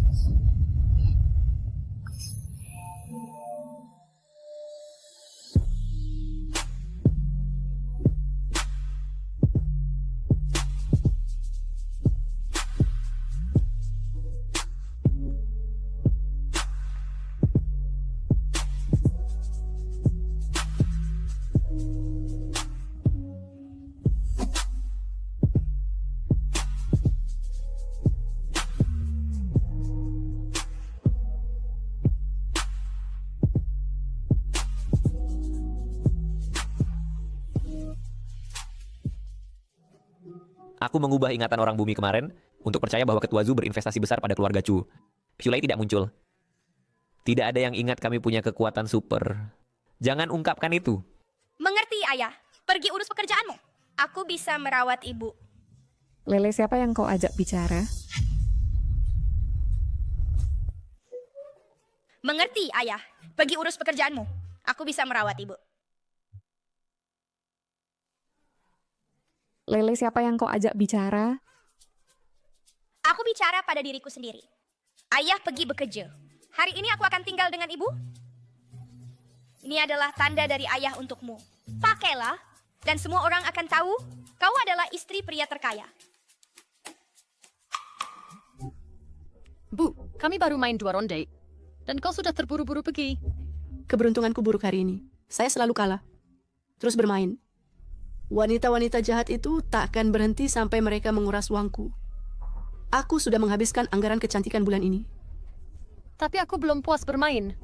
Aku mengubah ingatan orang bumi kemarin untuk percaya bahwa Ketua Zhu berinvestasi besar pada keluarga Chu. Shulei tidak muncul. Tidak ada yang ingat kami punya kekuatan super. Jangan ungkapkan itu. Mengerti, Ayah. Pergi urus pekerjaanmu. Aku bisa merawat ibu. Lele, siapa yang kau ajak bicara? Mengerti, Ayah. Pergi urus pekerjaanmu. Aku bisa merawat ibu. Lele, siapa yang kau ajak bicara? Aku bicara pada diriku sendiri. Ayah pergi bekerja. Hari ini aku akan tinggal dengan ibu. Ini adalah tanda dari ayah untukmu. Pakailah, dan semua orang akan tahu kau adalah istri pria terkaya. Bu, kami baru main 2 ronde. Dan kau sudah terburu-buru pergi. Keberuntunganku buruk hari ini. Saya selalu kalah. Terus bermain. Wanita-wanita jahat itu tak akan berhenti sampai mereka menguras uangku. Aku sudah menghabiskan anggaran kecantikan bulan ini. Tapi aku belum puas bermain.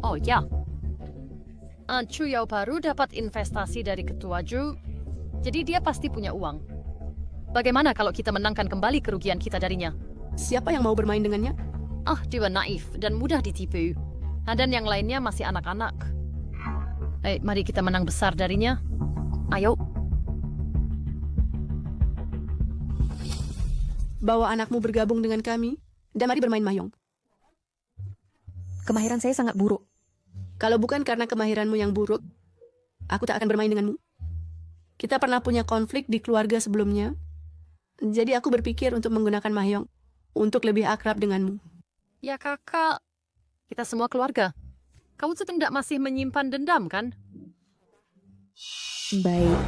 Oh ya. Chu Yao baru dapat investasi dari Ketua Zhu. Jadi dia pasti punya uang. Bagaimana kalau kita menangkan kembali kerugian kita darinya? Siapa yang mau bermain dengannya? Dia naif dan mudah ditipu. Dan yang lainnya masih anak-anak. Mari kita menang besar darinya. Ayo. Bawa anakmu bergabung dengan kami, dan mari bermain mahjong. Kemahiran saya sangat buruk. Kalau bukan karena kemahiranmu yang buruk, aku tak akan bermain denganmu. Kita pernah punya konflik di keluarga sebelumnya, jadi aku berpikir untuk menggunakan mahjong untuk lebih akrab denganmu. Ya kakak, kita semua keluarga. Kamu sedang tidak masih menyimpan dendam, kan? Baik.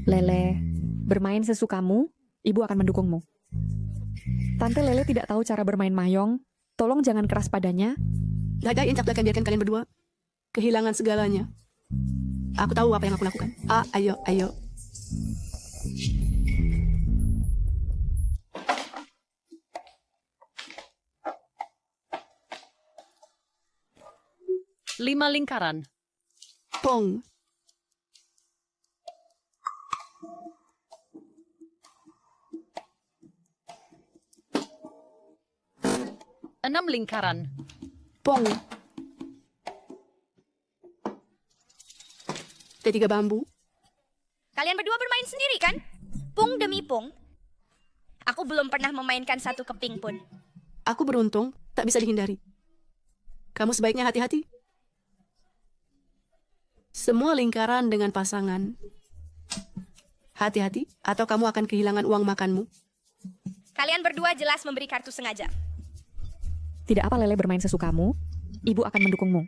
Lele, bermain sesukamu, ibu akan mendukungmu. Tante Lele tidak tahu cara bermain mahjong. Tolong jangan keras padanya. Gagai incak akan biarkan kalian berdua kehilangan segalanya. Aku tahu apa yang aku lakukan. Ayo. Lima lingkaran. Pong. 6 lingkaran. Pong. T3 bambu. Kalian berdua bermain sendiri kan? Pung demi pung. Aku belum pernah memainkan satu keping pun. Aku beruntung, tak bisa dihindari. Kamu sebaiknya hati-hati. Semua lingkaran dengan pasangan. Hati-hati, atau kamu akan kehilangan uang makanmu. Kalian berdua jelas memberi kartu sengaja. Tidak apa Lele bermain sesukamu, ibu akan mendukungmu.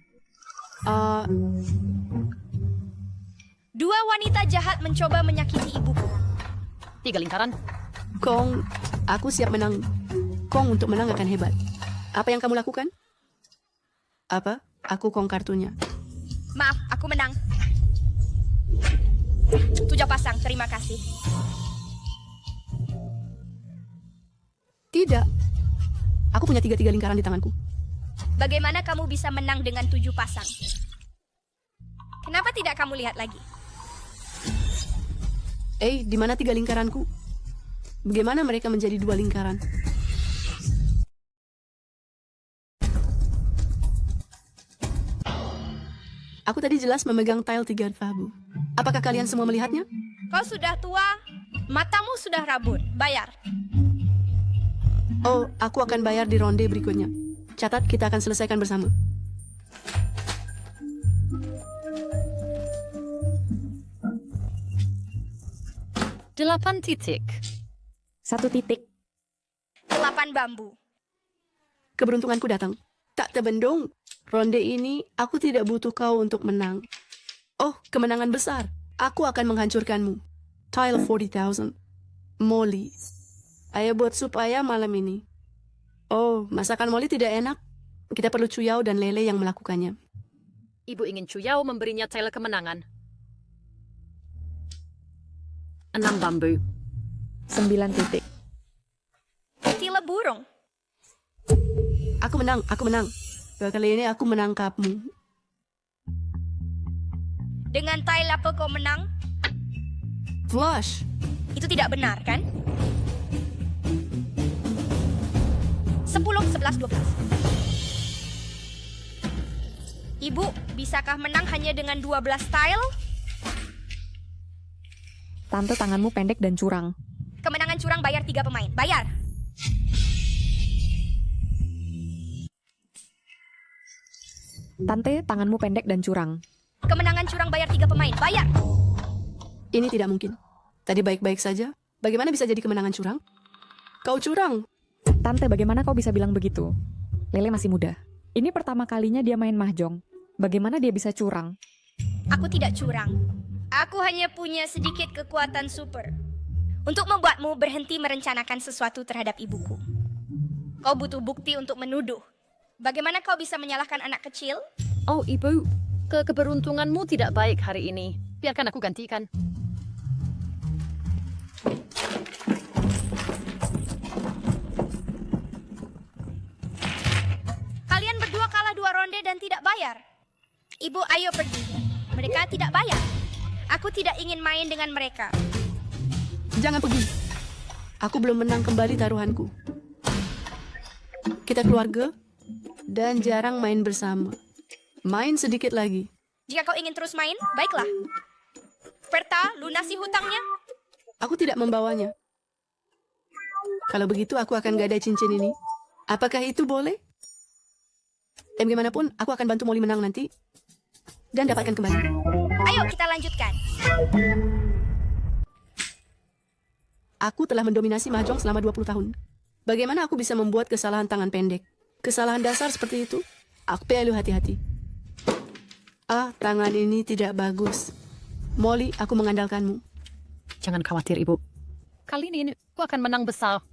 Dua wanita jahat mencoba menyakiti ibuku. 3 lingkaran. Kong, aku siap menang. Kong untuk menang akan hebat. Apa yang kamu lakukan? Apa? Aku Kong kartunya. Maaf, aku menang. 7 pasang, terima kasih. Tidak. Aku punya 3 lingkaran di tanganku. Bagaimana kamu bisa menang dengan 7 pasang? Kenapa tidak kamu lihat lagi? Di mana 3 lingkaranku? Bagaimana mereka menjadi 2 lingkaran? Aku tadi jelas memegang tile 3 fabu. Apakah kalian semua melihatnya? Kau sudah tua, matamu sudah rabun. Bayar. Oh, aku akan bayar di ronde berikutnya. Catat, kita akan selesaikan bersama. Delapan titik. 1 titik. 8 bambu. Keberuntunganku datang. Tak terbendung. Ronde ini, aku tidak butuh kau untuk menang. Oh, kemenangan besar. Aku akan menghancurkanmu. Tile 40,000. Molly. Ayo buat sup ayam malam ini. Oh, masakan Molly tidak enak. Kita perlu Cuyao dan Lele yang melakukannya. Ibu ingin Cuyao memberinya tile kemenangan. 6 bambu. 9 titik. Tile burung. Aku menang. Kali ini aku menangkapmu. Dengan tile apa kau menang? Flush. Itu tidak benar, kan? 10, 11, 12. Ibu, bisakah menang hanya dengan 12 tile? Tante, tanganmu pendek dan curang. Kemenangan curang bayar 3 pemain. Bayar. Tante, tanganmu pendek dan curang. Kemenangan curang bayar 3 pemain. Bayar. Ini tidak mungkin. Tadi baik-baik saja. Bagaimana bisa jadi kemenangan curang? Kau curang. Tante, bagaimana kau bisa bilang begitu? Lele masih muda. Ini pertama kalinya dia main mahjong. Bagaimana dia bisa curang? Aku tidak curang. Aku hanya punya sedikit kekuatan super. Untuk membuatmu berhenti merencanakan sesuatu terhadap ibuku. Kau butuh bukti untuk menuduh. Bagaimana kau bisa menyalahkan anak kecil? Oh, Ibu. Keberuntunganmu tidak baik hari ini. Biarkan aku gantikan. Kalian berdua kalah 2 ronde dan tidak bayar. Ibu, ayo pergi. Mereka tidak bayar. Aku tidak ingin main dengan mereka. Jangan pergi. Aku belum menang kembali taruhanku. Kita keluarga dan jarang main bersama. Main sedikit lagi. Jika kau ingin terus main, baiklah. Perta, lunasi hutangnya. Aku tidak membawanya. Kalau begitu aku akan gadai cincin ini. Apakah itu boleh? Dan bagaimanapun, aku akan bantu Molly menang nanti. Dan dapatkan kembali. Ayo kita lanjutkan. Aku telah mendominasi mahjong selama 20 tahun. Bagaimana aku bisa membuat kesalahan tangan pendek? Kesalahan dasar seperti itu? Aku perlu hati-hati. Tangan ini tidak bagus. Molly, aku mengandalkanmu. Jangan khawatir, Ibu. Kali ini aku akan menang besar.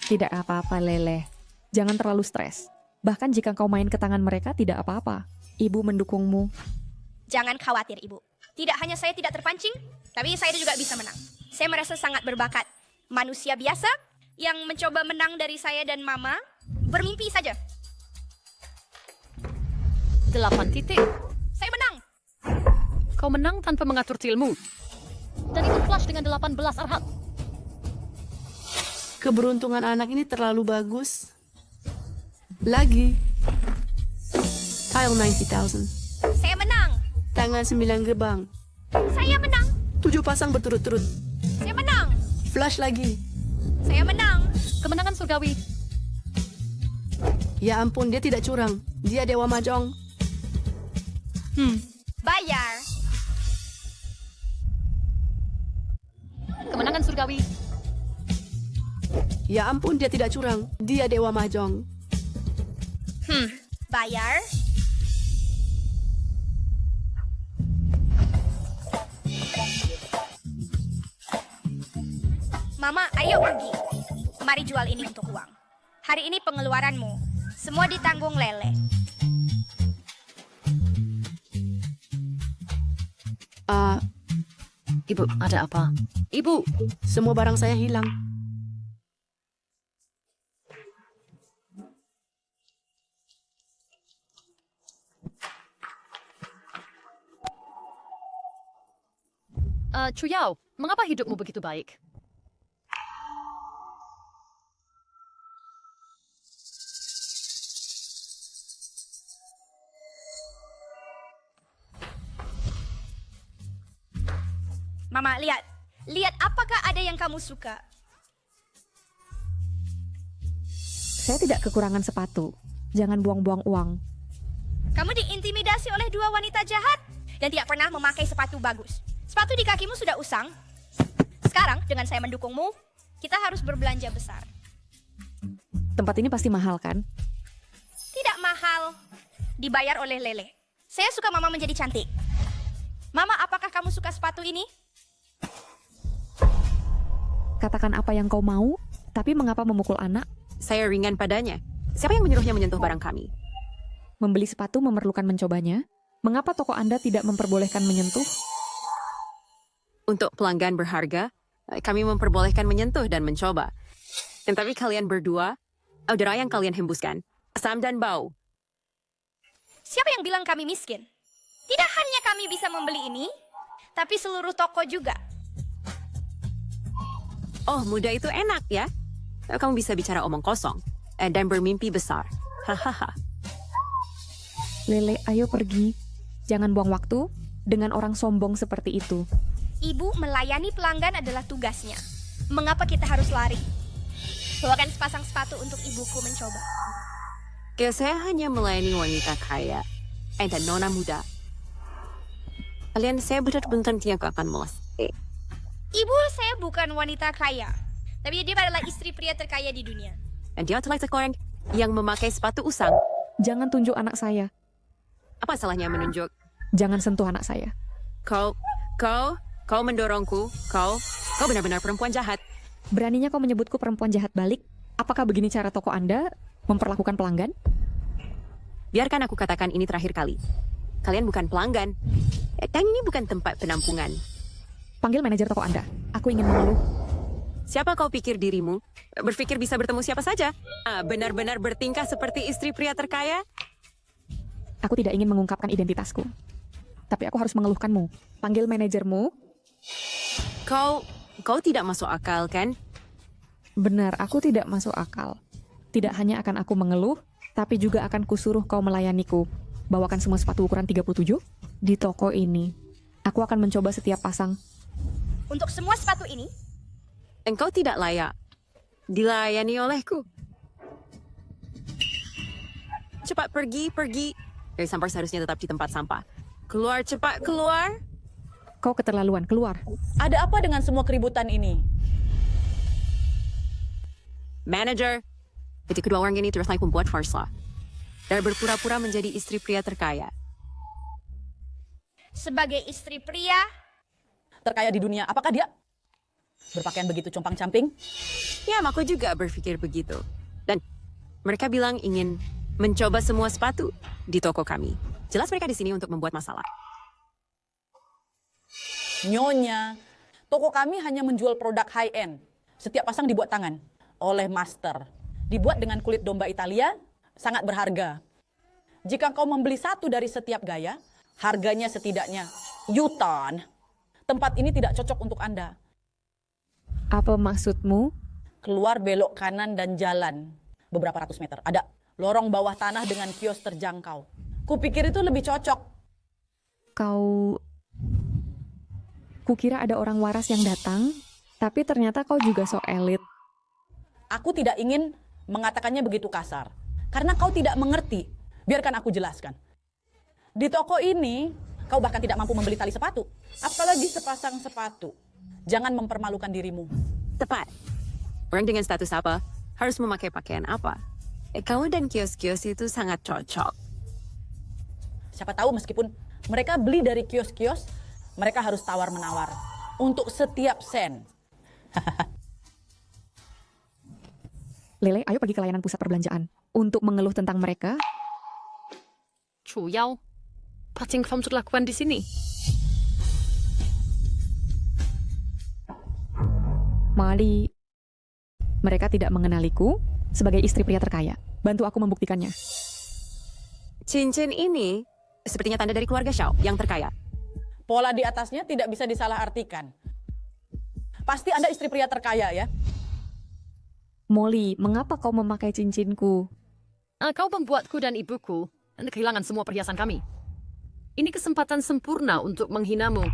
Tidak apa-apa, Lele. Jangan terlalu stres. Bahkan jika kau main ke tangan mereka, tidak apa-apa. Ibu mendukungmu. Jangan khawatir, Ibu. Tidak hanya saya tidak terpancing, tapi saya juga bisa menang. Saya merasa sangat berbakat. Manusia biasa yang mencoba menang dari saya dan Mama, bermimpi saja. 8 titik. Saya menang. Kau menang tanpa mengatur tilmu. Dan itu flush dengan 18 arhat. Keberuntungan anak ini terlalu bagus. Lagi. Tile 90,000. Saya menang. Tangan 9 gerbang. Saya menang. 7 pasang berturut-turut. Saya menang. Flush lagi. Saya menang. Kemenangan surgawi. Ya ampun, dia tidak curang. Dia dewa mahjong. Bayar. Kemenangan surgawi. Ya ampun, dia tidak curang. Dia dewa mahjong. Bayar. Mama, ayo pergi. Mari jual ini untuk uang. Hari ini pengeluaranmu. Semua ditanggung Lele. Ibu, ada apa? Ibu, Semua barang saya hilang. Chuyao, mengapa hidupmu begitu baik? Mama, lihat. Lihat apakah ada yang kamu suka. Saya tidak kekurangan sepatu. Jangan buang-buang uang. Kamu diintimidasi oleh dua wanita jahat dan tidak pernah memakai sepatu bagus. Sepatu di kakimu sudah usang. Sekarang, dengan saya mendukungmu, kita harus berbelanja besar. Tempat ini pasti mahal, kan? Tidak mahal. Dibayar oleh Lele. Saya suka Mama menjadi cantik. Mama, apakah kamu suka sepatu ini? Katakan apa yang kau mau, tapi mengapa memukul anak? Saya ringan padanya. Siapa yang menyuruhnya menyentuh barang kami? Membeli sepatu memerlukan mencobanya. Mengapa toko Anda tidak memperbolehkan menyentuh? Untuk pelanggan berharga, kami memperbolehkan menyentuh dan mencoba. Tetapi kalian berdua, udara yang kalian hembuskan, asam dan bau. Siapa yang bilang kami miskin? Tidak hanya kami bisa membeli ini, tapi seluruh toko juga. Oh, muda itu enak ya. Kamu bisa bicara omong kosong dan bermimpi besar. Hahaha. Lele, ayo pergi. Jangan buang waktu dengan orang sombong seperti itu. Ibu melayani pelanggan adalah tugasnya. Mengapa kita harus lari? Bawakan sepasang sepatu untuk ibuku mencoba. Saya hanya melayani wanita kaya dan nona muda. Kalian saya benar-benar tidak akan melesat. Ibu saya bukan wanita kaya, tapi dia adalah istri pria terkaya di dunia. Dan dia adalah seorang yang memakai sepatu usang. Jangan tunjuk anak saya. Apa salahnya menunjuk? Jangan sentuh anak saya. Kau mendorongku. Kau benar-benar perempuan jahat. Beraninya kau menyebutku perempuan jahat balik? Apakah begini cara toko Anda memperlakukan pelanggan? Biarkan aku katakan ini terakhir kali. Kalian bukan pelanggan. Dan ini bukan tempat penampungan. Panggil manajer toko Anda. Aku ingin mengeluh. Siapa kau pikir dirimu? Berpikir bisa bertemu siapa saja? Benar-benar bertingkah seperti istri pria terkaya? Aku tidak ingin mengungkapkan identitasku. Tapi aku harus mengeluhkanmu. Panggil manajermu. Kau tidak masuk akal, kan? Benar, aku tidak masuk akal. Tidak hanya akan aku mengeluh, tapi juga akan kusuruh kau melayaniku. Bawakan semua sepatu ukuran 37 di toko ini. Aku akan mencoba setiap pasang. Untuk semua sepatu ini, engkau tidak layak dilayani olehku. Cepat pergi. Dari sampah seharusnya tetap di tempat sampah. Keluar, cepat keluar. Kau keterlaluan, keluar. Ada apa dengan semua keributan ini? Manager, kedua orang ini teruslah membuat farsa dan berpura-pura menjadi istri pria terkaya. sebagai istri pria terkaya di dunia, apakah dia berpakaian begitu compang-camping? Ya, aku juga berpikir begitu. Dan mereka bilang ingin mencoba semua sepatu di toko kami. Jelas mereka di sini untuk membuat masalah. Nyonya, toko kami hanya menjual produk high-end. Setiap pasang dibuat tangan oleh master. Dibuat dengan kulit domba Italia, sangat berharga. Jika kau membeli satu dari setiap gaya, harganya setidaknya yutan. Tempat ini tidak cocok untuk Anda. Apa maksudmu? Keluar belok kanan dan jalan beberapa ratus meter. Ada lorong bawah tanah dengan kios terjangkau. Kupikir itu lebih cocok. Kukira ada orang waras yang datang, tapi ternyata kau juga sok elit. Aku tidak ingin mengatakannya begitu kasar, karena kau tidak mengerti. Biarkan aku jelaskan. Di toko ini, kau bahkan tidak mampu membeli tali sepatu, apalagi sepasang sepatu. Jangan mempermalukan dirimu. Tepat. Orang dengan status apa harus memakai pakaian apa. Kamu dan kios-kios itu sangat cocok. Siapa tahu meskipun mereka beli dari kios-kios, mereka harus tawar-menawar untuk setiap sen. Lele, ayo pergi ke layanan pusat perbelanjaan untuk mengeluh tentang mereka. Chu Yao, apa yang kamu sudah lakukan di sini? Mali, mereka tidak mengenaliku sebagai istri pria terkaya. Bantu aku membuktikannya. Cincin ini sepertinya tanda dari keluarga Xiao yang terkaya. Pola di atasnya tidak bisa disalahartikan. Pasti Anda istri pria terkaya ya. Molly, mengapa kau memakai cincinku? Kau membuatku dan ibuku kehilangan semua perhiasan kami. Ini kesempatan sempurna untuk menghinamu.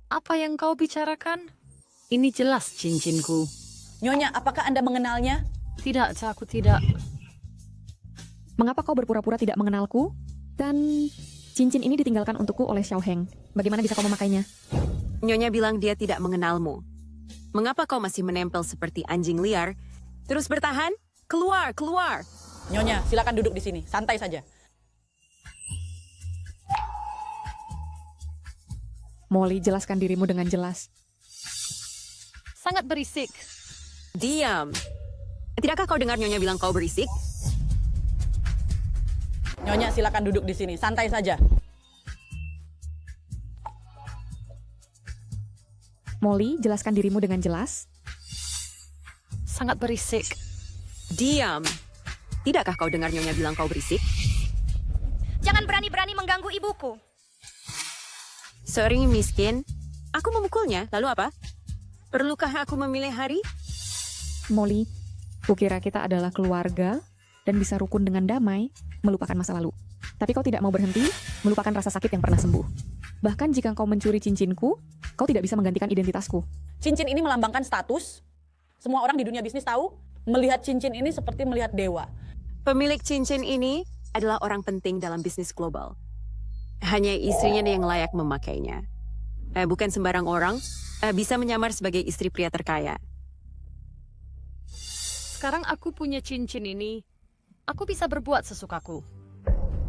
Apa yang kau bicarakan? Ini jelas cincinku. Nyonya, apakah Anda mengenalnya? Tidak, aku tidak. Mengapa kau berpura-pura tidak mengenalku? Dan cincin ini ditinggalkan untukku oleh Xiao Heng. Bagaimana bisa kau memakainya? Nyonya bilang dia tidak mengenalmu. Mengapa kau masih menempel seperti anjing liar? Terus bertahan? Keluar, keluar! Nyonya, silakan duduk di sini. Santai saja. Molly, jelaskan dirimu dengan jelas. Sangat berisik. Diam. Tidakkah kau dengar Nyonya bilang kau berisik? Nyonya, silakan duduk di sini. Santai saja. Molly, jelaskan dirimu dengan jelas. Sangat berisik. Diam. Tidakkah kau dengar Nyonya bilang kau berisik? Jangan berani-berani mengganggu ibuku. Sorry, miskin. Aku memukulnya, lalu apa? Perlukah aku memilih hari? Molly, kukira kita adalah keluarga dan bisa rukun dengan damai, melupakan masa lalu. Tapi kau tidak mau berhenti, melupakan rasa sakit yang pernah sembuh. Bahkan jika kau mencuri cincinku, kau tidak bisa menggantikan identitasku. Cincin ini melambangkan status. Semua orang di dunia bisnis tahu, melihat cincin ini seperti melihat dewa. Pemilik cincin ini adalah orang penting dalam bisnis global. Hanya istrinya yang layak memakainya. Bukan sembarang orang bisa menyamar sebagai istri pria terkaya. Sekarang aku punya cincin ini. Aku bisa berbuat sesukaku.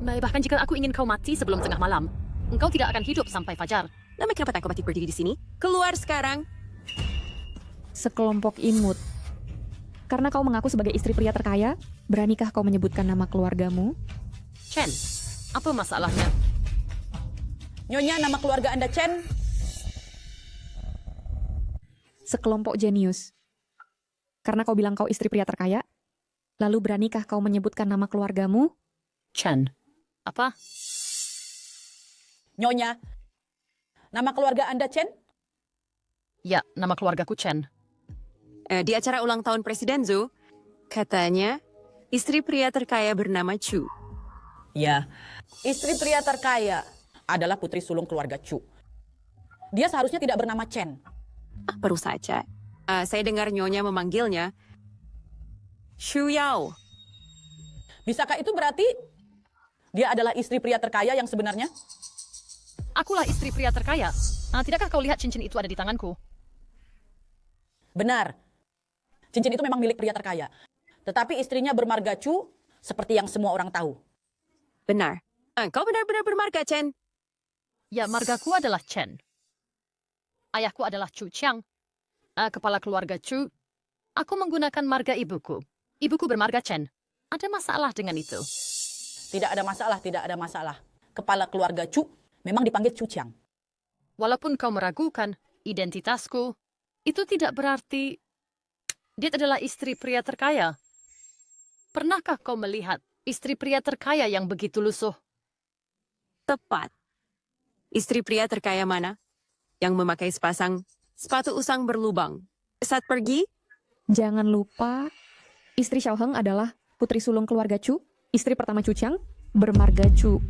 Bahkan jika aku ingin kau mati sebelum tengah malam, engkau tidak akan hidup sampai fajar. Lama kenapa kau mati berdiri di sini? Keluar sekarang. Sekelompok imut. Karena kau mengaku sebagai istri pria terkaya, beranikah kau menyebutkan nama keluargamu? Chen, apa masalahnya? Nyonya, nama keluarga Anda Chen? Sekelompok jenius. Karena kau bilang kau istri pria terkaya, lalu beranikah kau menyebutkan nama keluargamu? Chen. Apa? Nyonya, nama keluarga Anda Chen? Ya, nama keluargaku Chen. Di acara ulang tahun Presiden Zhou, katanya istri pria terkaya bernama Chu. Ya, istri pria terkaya adalah putri sulung keluarga Chu. Dia seharusnya tidak bernama Chen. Baru saja. Saya dengar Nyonya memanggilnya Xu Yao. Bisakah itu berarti dia adalah istri pria terkaya yang sebenarnya? Akulah istri pria terkaya. Tidakkah kau lihat cincin itu ada di tanganku? Benar. Cincin itu memang milik pria terkaya. Tetapi istrinya bermarga Chu seperti yang semua orang tahu. Benar. Kau benar-benar bermarga, Chen. Ya, margaku adalah Chen. Ayahku adalah Chu Qiang. Kepala keluarga Chu. Aku menggunakan marga ibuku. Ibuku bermarga Chen. Ada masalah dengan itu? Tidak ada masalah, tidak ada masalah. Kepala keluarga Chu memang dipanggil Chu Qiang. Walaupun kau meragukan identitasku, itu tidak berarti dia adalah istri pria terkaya. Pernahkah kau melihat istri pria terkaya yang begitu lusuh? Tepat. Istri pria terkaya mana yang memakai sepasang sepatu usang berlubang saat pergi? Jangan lupa, istri Xiao Heng adalah putri sulung keluarga Chu, istri pertama Chu Chang, bermarga Chu.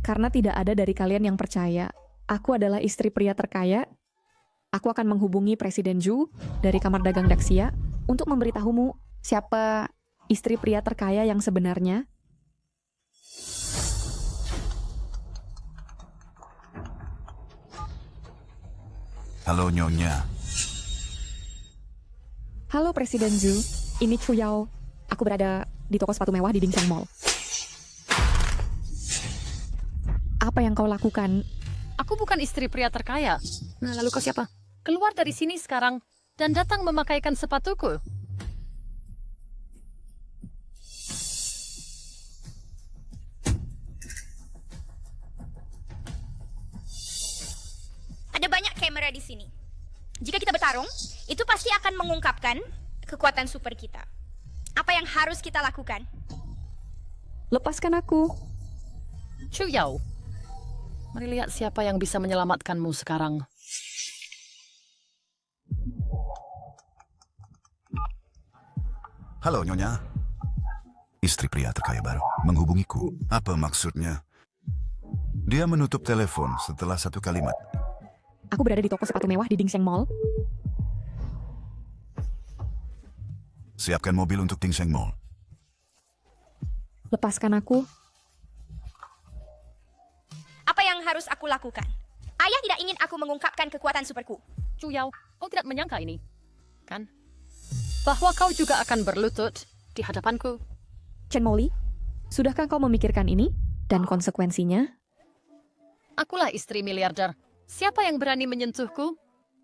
Karena tidak ada dari kalian yang percaya, aku adalah istri pria terkaya, aku akan menghubungi Presiden Zhu dari Kamar Dagang Daxia untuk memberitahumu siapa istri pria terkaya yang sebenarnya. Halo Nyonya. Halo Presiden Zhu, ini Chu Yao. Aku berada di toko sepatu mewah di Dingxiang Mall. Apa yang kau lakukan? Aku bukan istri pria terkaya. Nah, lalu kau siapa? Keluar dari sini sekarang dan datang memakaikan sepatuku. Ada banyak kamera di sini. Jika kita bertarung, itu pasti akan mengungkapkan kekuatan super kita. Apa yang harus kita lakukan? Lepaskan aku. Chu Yao, mari lihat siapa yang bisa menyelamatkanmu sekarang. Halo Nyonya. Istri pria terkaya baru menghubungiku. Apa maksudnya? Dia menutup telepon setelah satu kalimat. Aku berada di toko sepatu mewah di Dingxiang Mall. Siapkan mobil untuk Dingxiang Mall. Lepaskan aku. Apa yang harus aku lakukan? Ayah tidak ingin aku mengungkapkan kekuatan superku. Chu Yao, kau tidak menyangka ini, kan? Bahwa kau juga akan berlutut di hadapanku. Chen Moli, sudahkah kau memikirkan ini dan konsekuensinya? Akulah istri miliarder. Siapa yang berani menyentuhku?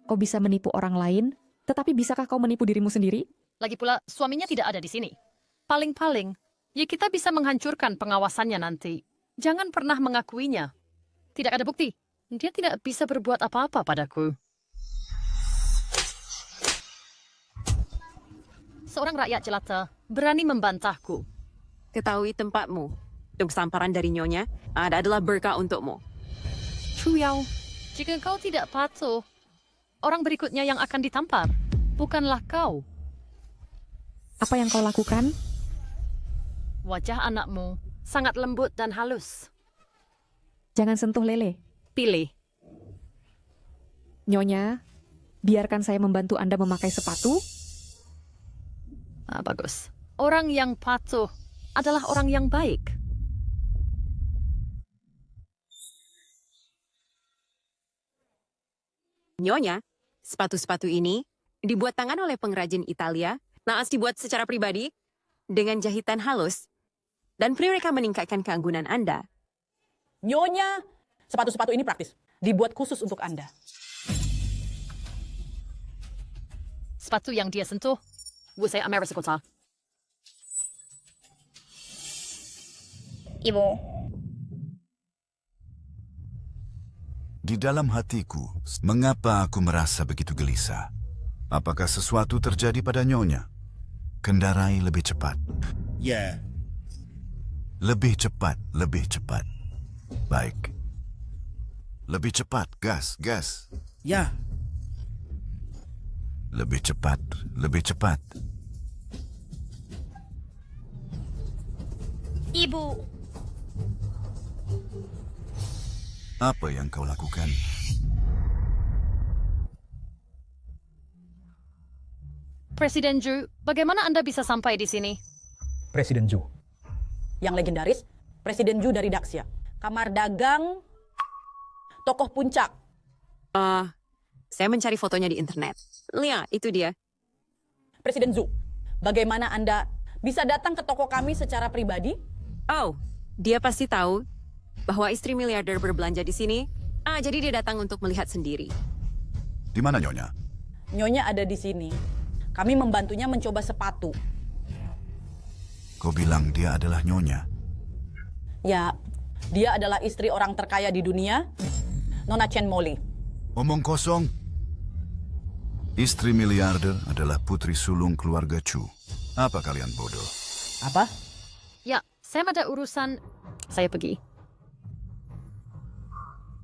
Kau bisa menipu orang lain, tetapi bisakah kau menipu dirimu sendiri? Lagi pula, suaminya tidak ada di sini. Paling-paling, ya kita bisa menghancurkan pengawasannya nanti. Jangan pernah mengakuinya. Tidak ada bukti. Dia tidak bisa berbuat apa-apa padaku. Seorang rakyat jelata berani membantahku. Ketahui tempatmu. Untuk samparan dari Nyonya, ada adalah berkah untukmu. Chu Yao, jika kau tidak patuh, orang berikutnya yang akan ditampar, bukanlah kau. Apa yang kau lakukan? Wajah anakmu sangat lembut dan halus. Jangan sentuh Lele. Pilih. Nyonya, biarkan saya membantu Anda memakai sepatu. Ah, bagus. Orang yang patuh adalah orang yang baik. Nyonya, sepatu-sepatu ini dibuat tangan oleh pengrajin Italia, naas dibuat secara pribadi, dengan jahitan halus, dan mereka meningkatkan keanggunan Anda. Nyonya, sepatu-sepatu ini praktis. Dibuat khusus untuk Anda. Sepatu yang dia sentuh, saya Amerika Kota. Ibu, Di dalam hatiku, mengapa aku merasa begitu gelisah? Apakah sesuatu terjadi pada Nyonya? Kendarai lebih cepat. Ya. Lebih cepat, lebih cepat. Baik. Lebih cepat, gas, gas. Ya. Lebih cepat, lebih cepat. Ibu, Apa yang kau lakukan? Presiden Zhu, bagaimana Anda bisa sampai di sini? Presiden Zhu. Yang legendaris, Presiden Zhu dari Daxia. Kamar dagang, tokoh puncak. Saya mencari fotonya di internet. Lihat, itu dia. Presiden Zhu, bagaimana Anda bisa datang ke toko kami secara pribadi? Oh, dia pasti tahu bahwa istri miliarder berbelanja di sini. Jadi dia datang untuk melihat sendiri. Di mana Nyonya? Nyonya ada di sini. Kami membantunya mencoba sepatu. Kau bilang dia adalah Nyonya. Ya, dia adalah istri orang terkaya di dunia, Nona Chen Moli. Omong kosong. Istri miliarder adalah putri sulung keluarga Chu. Apa kalian bodoh? Apa? Ya, saya ada urusan. Saya pergi.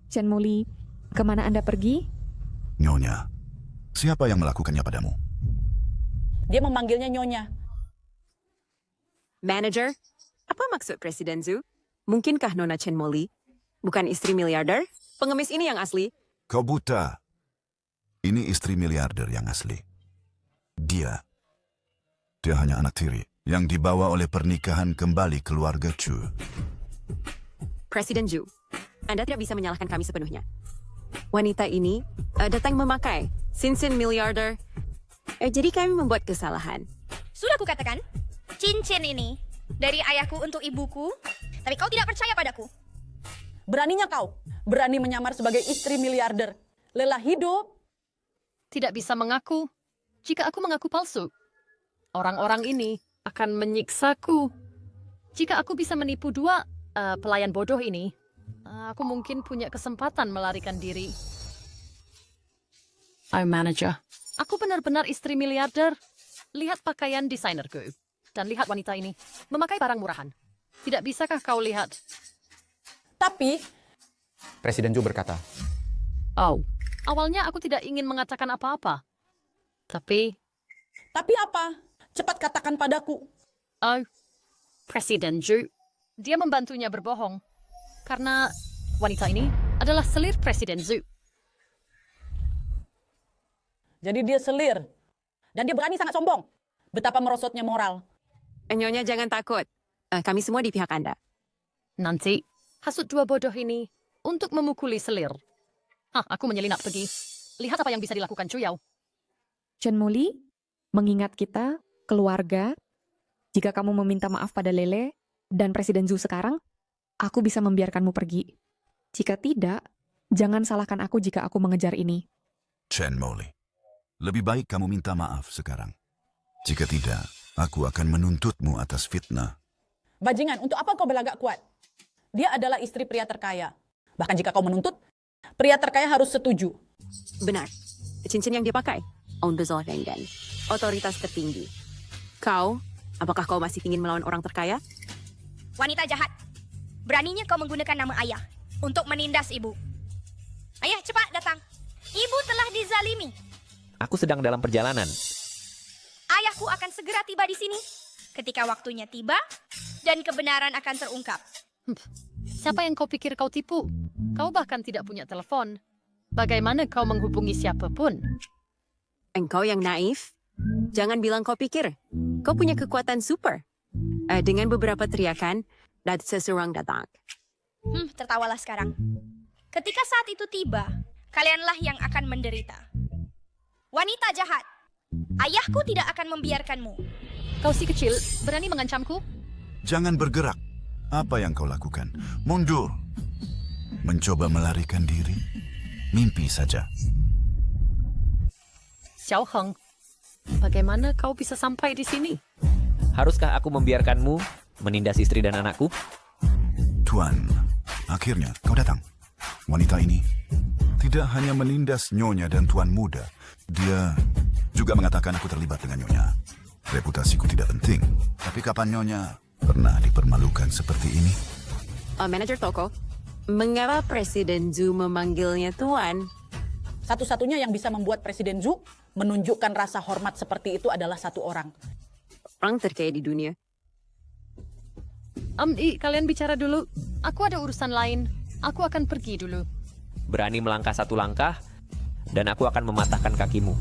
Chen Moli, kemana Anda pergi? Nyonya, siapa yang melakukannya padamu? Dia memanggilnya Nyonya. Manager, apa maksud Presiden Zhu? Mungkinkah Nona Chen Molly bukan istri miliarder? Pengemis ini yang asli. Kau buta. Ini istri miliarder yang asli. Dia hanya anak tiri yang dibawa oleh pernikahan kembali keluarga Chu. Presiden Zhu, Anda tidak bisa menyalahkan kami sepenuhnya. Wanita ini datang memakai cincin miliarder. Jadi kami membuat kesalahan. Sudah kukatakan, cincin ini dari ayahku untuk ibuku, tapi kau tidak percaya padaku. Beraninya kau, berani menyamar sebagai istri miliarder. Lelah hidup. Tidak bisa mengaku. Jika aku mengaku palsu, orang-orang ini akan menyiksaku. Jika aku bisa menipu dua pelayan bodoh ini, aku mungkin punya kesempatan melarikan diri. I'm manager. Aku benar-benar istri miliarder. Lihat pakaian desainerku. Dan lihat wanita ini. Memakai barang murahan. Tidak bisakah kau lihat? Tapi... Presiden Zhu berkata. Oh, awalnya aku tidak ingin mengatakan apa-apa. Tapi apa? Cepat katakan padaku. Oh, Presiden Zhu. Dia membantunya berbohong. Karena wanita ini adalah selir Presiden Zhu. Jadi dia selir. Dan dia berani sangat sombong. Betapa merosotnya moral. Nyonya jangan takut. Kami semua di pihak Anda. Nanti, hasut dua bodoh ini untuk memukuli selir. Aku menyelinap pergi. Lihat apa yang bisa dilakukan Chuyao. Chen Moli, mengingat kita, keluarga, jika kamu meminta maaf pada Lele dan Presiden Zhu sekarang, aku bisa membiarkanmu pergi. Jika tidak, jangan salahkan aku jika aku mengejar ini. Chen Moli, lebih baik kamu minta maaf sekarang. Jika tidak, aku akan menuntutmu atas fitnah. Bajingan, untuk apa kau berlagak kuat? Dia adalah istri pria terkaya. Bahkan jika kau menuntut, pria terkaya harus setuju. Benar. Cincin yang dia pakai. On Bezolvengan. Otoritas tertinggi. Kau, apakah kau masih ingin melawan orang terkaya? Wanita jahat. Beraninya kau menggunakan nama ayah untuk menindas ibu. Ayah, cepat datang. Ibu telah dizalimi. Aku sedang dalam perjalanan. Ayahku akan segera tiba di sini. Ketika waktunya tiba, dan kebenaran akan terungkap. Siapa yang kau pikir kau tipu? Kau bahkan tidak punya telepon. Bagaimana kau menghubungi siapapun? Engkau yang naif? Jangan bilang kau pikir. Kau punya kekuatan super. Dengan beberapa teriakan, dan seseorang datang. Tertawalah sekarang. Ketika saat itu tiba, kalianlah yang akan menderita. Wanita jahat, ayahku tidak akan membiarkanmu. Kau si kecil, berani mengancamku? Jangan bergerak. Apa yang kau lakukan? Mundur. Mencoba melarikan diri? Mimpi saja. Xiao Heng, bagaimana kau bisa sampai di sini? Haruskah aku membiarkanmu menindas istri dan anakku? Tuan, akhirnya kau datang. Wanita ini tidak hanya menindas Nyonya dan Tuan Muda. Dia juga mengatakan aku terlibat dengan Nyonya. Reputasiku tidak penting. Tapi kapan Nyonya pernah dipermalukan seperti ini? Manajer toko, mengapa Presiden Zhu memanggilnya Tuan? Satu-satunya yang bisa membuat Presiden Zhu menunjukkan rasa hormat seperti itu adalah satu orang. Orang terkaya di dunia. Kalian bicara dulu. Aku ada urusan lain. Aku akan pergi dulu. Berani melangkah satu langkah, dan aku akan mematahkan kakimu.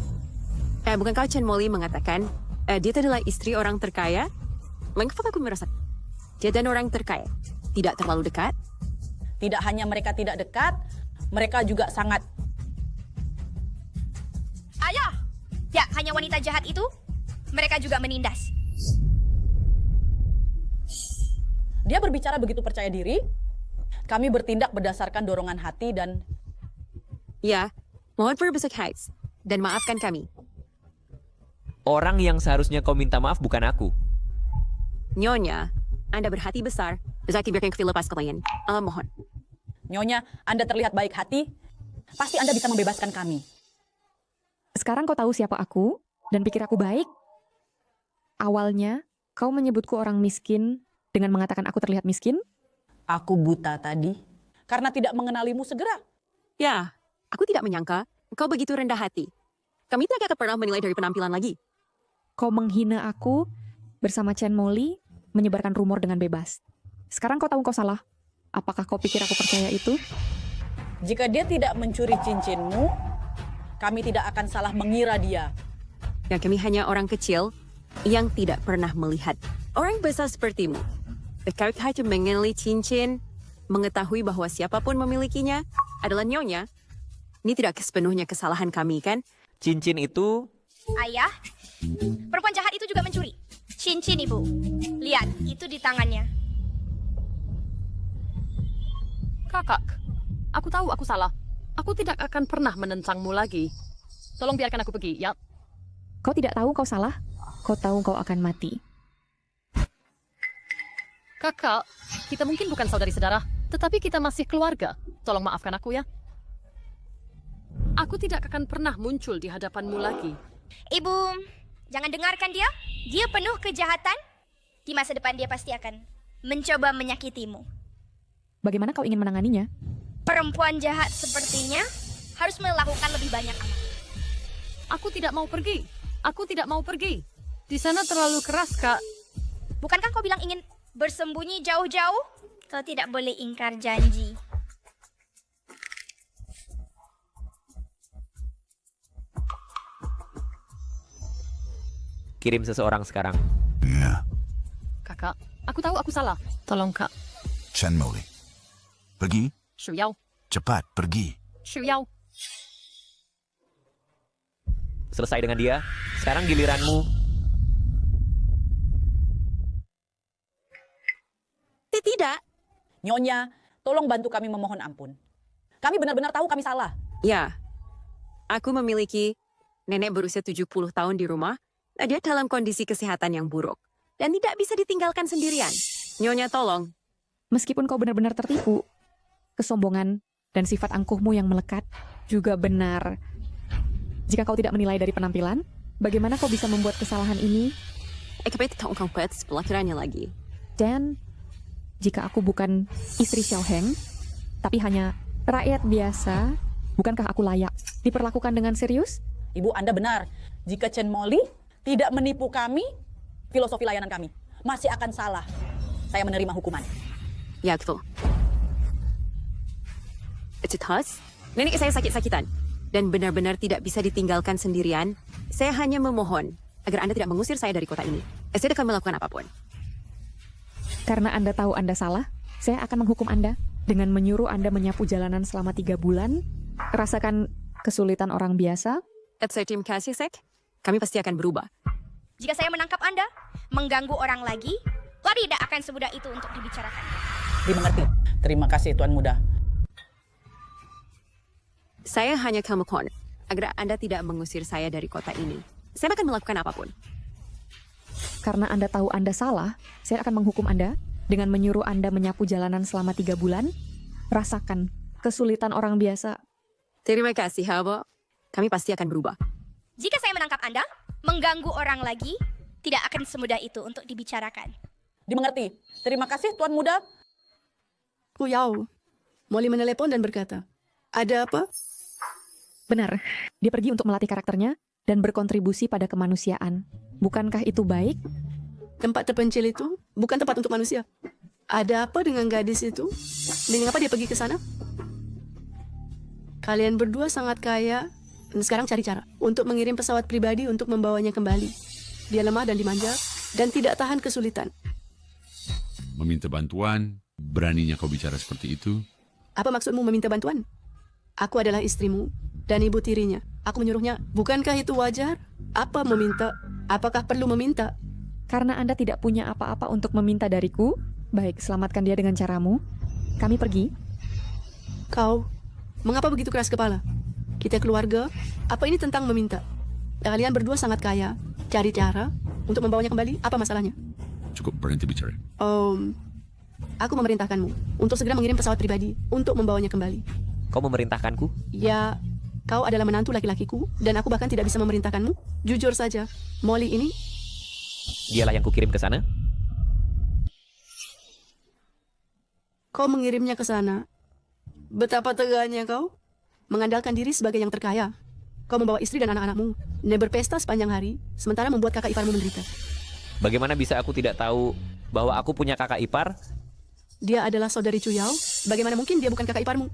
Bukankah Chen Moli mengatakan dia adalah istri orang terkaya? Mengapa aku merasa dia dan orang terkaya tidak terlalu dekat? Tidak hanya mereka tidak dekat, mereka juga sangat... Ayah! Ya, hanya wanita jahat itu, mereka juga menindas. Dia berbicara begitu percaya diri, kami bertindak berdasarkan dorongan hati dan... Ya, mohon berbesar hati dan maafkan kami. Orang yang seharusnya kau minta maaf bukan aku. Nyonya, Anda berhati besar. Bisa biarkan ke lepas kalian. Mohon. Nyonya, Anda terlihat baik hati. Pasti Anda bisa membebaskan kami. Sekarang kau tahu siapa aku dan pikir aku baik? Awalnya, kau menyebutku orang miskin dengan mengatakan aku terlihat miskin? Aku buta tadi karena tidak mengenalimu segera. Ya, aku tidak menyangka kau begitu rendah hati. Kami tidak akan pernah menilai dari penampilan lagi. Kau menghina aku bersama Chen Moli, menyebarkan rumor dengan bebas. Sekarang kau tahu kau salah. Apakah kau pikir aku percaya itu? Jika dia tidak mencuri cincinmu, kami tidak akan salah mengira dia. Ya, kami hanya orang kecil yang tidak pernah melihat orang besar sepertimu. Kau hanya mengenali cincin, mengetahui bahwa siapapun memilikinya adalah nyonya. Ini tidak sepenuhnya kesalahan kami, kan? Cincin itu... Ayah, perempuan jahat itu juga mencuri cincin ibu. Lihat, itu di tangannya. Kakak, aku tahu aku salah. Aku tidak akan pernah menentangmu lagi. Tolong biarkan aku pergi, ya? Kau tidak tahu kau salah. Kau tahu kau akan mati. Kakak, kita mungkin bukan saudari saudara, tetapi kita masih keluarga. Tolong maafkan aku ya. Aku tidak akan pernah muncul di hadapanmu lagi. Ibu, jangan dengarkan dia. Dia penuh kejahatan. Di masa depan dia pasti akan mencoba menyakitimu. Bagaimana kau ingin menanganinya? Perempuan jahat sepertinya harus melakukan lebih banyak amal. Aku tidak mau pergi. Aku tidak mau pergi. Di sana terlalu keras, Kak. Bukankah kau bilang ingin bersembunyi jauh-jauh? Kau tidak boleh ingkar janji. Kirim seseorang sekarang. Ya, Kakak, aku tahu aku salah. Tolong, Kak. Chen Moli. Pergi, Shu Yao. cepat pergi. Shu Yao. Selesai dengan dia. Sekarang giliranmu. Tidak. Nyonya, tolong bantu kami memohon ampun. Kami benar-benar tahu kami salah. Ya, aku memiliki nenek berusia 70 tahun di rumah. Dia dalam kondisi kesehatan yang buruk dan tidak bisa ditinggalkan sendirian. Nyonya, tolong. Meskipun kau benar-benar tertipu, kesombongan dan sifat angkuhmu yang melekat juga benar. Jika kau tidak menilai dari penampilan, bagaimana kau bisa membuat kesalahan ini? Kapit kau pelakurannya lagi. Dan jika aku bukan istri Xiao Heng, tapi hanya rakyat biasa, bukankah aku layak diperlakukan dengan serius? Ibu, Anda benar. Jika Chen Moli tidak menipu kami, filosofi layanan kami masih akan salah. Saya menerima hukuman. Ya, betul. Cetas, nenek saya sakit-sakitan dan benar-benar tidak bisa ditinggalkan sendirian. Saya hanya memohon agar Anda tidak mengusir saya dari kota ini. Saya akan melakukan apapun. Karena Anda tahu Anda salah, saya akan menghukum Anda dengan menyuruh Anda menyapu jalanan selama 3 bulan, rasakan kesulitan orang biasa. Terima kasih, Sek. Kami pasti akan berubah. Jika saya menangkap Anda, mengganggu orang lagi, kau tidak akan semudah itu untuk dibicarakan. Dimengerti. Terima kasih, Tuan Muda. Saya hanya memohon agar Anda tidak mengusir saya dari kota ini. Saya akan melakukan apapun. Karena Anda tahu Anda salah, saya akan menghukum Anda dengan menyuruh Anda menyapu jalanan selama 3 bulan, rasakan kesulitan orang biasa. Terima kasih, Habo. Kami pasti akan berubah. Jika saya menangkap Anda, mengganggu orang lagi, tidak akan semudah itu untuk dibicarakan. Dimengerti. Terima kasih, Tuan Muda. Yao. Molly menelepon dan berkata, ada apa? Benar, dia pergi untuk melatih karakternya dan berkontribusi pada kemanusiaan. Bukankah itu baik? Tempat terpencil itu bukan tempat untuk manusia. Ada apa dengan gadis itu? Dan mengapa dia pergi ke sana? Kalian berdua sangat kaya dan sekarang cari cara untuk mengirim pesawat pribadi untuk membawanya kembali. Dia lemah dan dimanja dan tidak tahan kesulitan. Meminta bantuan, beraninya kau bicara seperti itu? Apa maksudmu meminta bantuan? Aku adalah istrimu dan ibu tirinya. Aku menyuruhnya, bukankah itu wajar? Apa meminta? Apakah perlu meminta? Karena Anda tidak punya apa-apa untuk meminta dariku, baik, selamatkan dia dengan caramu. Kami pergi. Kau, mengapa begitu keras kepala? Kita keluarga, apa ini tentang meminta? Kalian berdua sangat kaya, cari cara untuk membawanya kembali, apa masalahnya? Cukup berhenti bicara. Aku memerintahkanmu untuk segera mengirim pesawat pribadi untuk membawanya kembali. Kau memerintahkanku? Ya, kau adalah menantu laki-lakiku dan aku bahkan tidak bisa memerintahkanmu. Jujur saja, Molly ini... Dialah yang kukirim ke sana? Kau mengirimnya ke sana. Betapa teganya kau. Mengandalkan diri sebagai yang terkaya. Kau membawa istri dan anak-anakmu dan berpesta sepanjang hari, sementara membuat kakak iparmu menderita. Bagaimana bisa aku tidak tahu bahwa aku punya kakak ipar? Dia adalah saudari Chuyao. Bagaimana mungkin dia bukan kakak iparmu?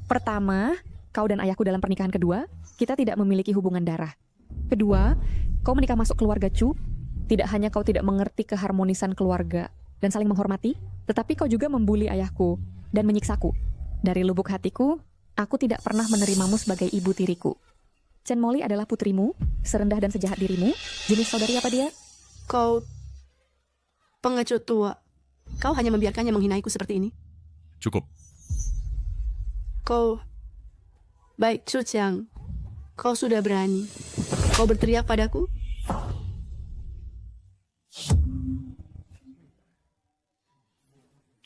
Pertama, kau dan ayahku dalam pernikahan kedua, kita tidak memiliki hubungan darah. Kedua, kau menikah masuk keluarga Chu. Tidak hanya kau tidak mengerti keharmonisan keluarga dan saling menghormati, tetapi kau juga membuli ayahku dan menyiksaku. Dari lubuk hatiku, aku tidak pernah menerimamu sebagai ibu tiriku. Chen Molly adalah putrimu, serendah dan sejahat dirimu. Jenis saudari apa dia? Kau pengecut tua. Kau hanya membiarkannya menghinaiku seperti ini. Cukup. Kau... Baik, Chu Qiang. Kau sudah berani. Kau berteriak padaku?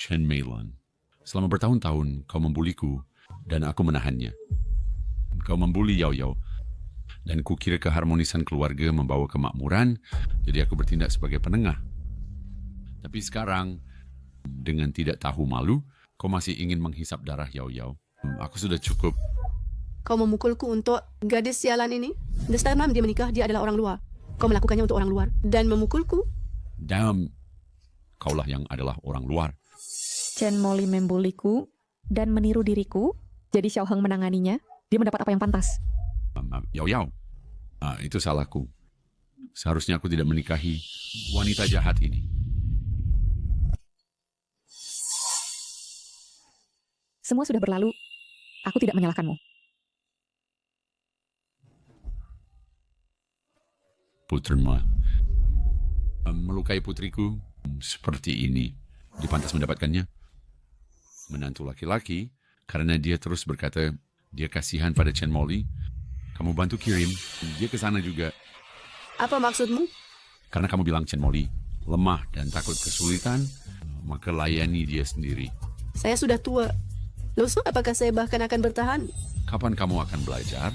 Chen Meilan, selama bertahun-tahun kau membuliku dan aku menahannya. Kau membuli Yao Yao dan kukira keharmonisan keluarga membawa kemakmuran, jadi aku bertindak sebagai penengah. Tapi sekarang, dengan tidak tahu malu, kau masih ingin menghisap darah Yao Yao. Aku sudah cukup. Kau memukulku untuk gadis sialan ini? Dan setelah dia menikah, dia adalah orang luar. Kau melakukannya untuk orang luar dan memukulku? Damn, kaulah yang adalah orang luar. Chen Molly membuliku dan meniru diriku, jadi Xiao Heng menanganinya. Dia mendapat apa yang pantas. Yao Yao, itu salahku. Seharusnya aku tidak menikahi wanita jahat ini. Semua sudah berlalu. Aku tidak menyalahkanmu. Putrimu melukai putriku seperti ini. Dia pantas mendapatkannya. Menantu laki-laki, karena dia terus berkata dia kasihan pada Chen Molly. Kamu bantu kirim dia ke sana juga. Apa maksudmu? Karena kamu bilang Chen Molly lemah dan takut kesulitan, maka layani dia sendiri. Saya sudah tua. Loh, apakah saya bahkan akan bertahan? Kapan kamu akan belajar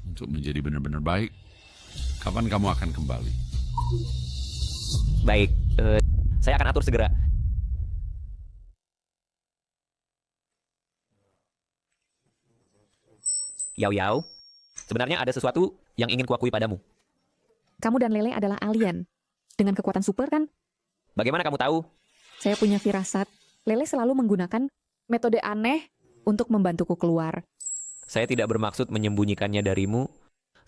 untuk menjadi benar-benar baik? Kapan kamu akan kembali? Baik, saya akan atur segera. Yao Yao, sebenarnya ada sesuatu yang ingin kuakui padamu. Kamu dan Lele adalah alien. Dengan kekuatan super kan? Bagaimana kamu tahu? Saya punya firasat. Lele selalu menggunakan metode aneh untuk membantuku keluar. Saya tidak bermaksud menyembunyikannya darimu.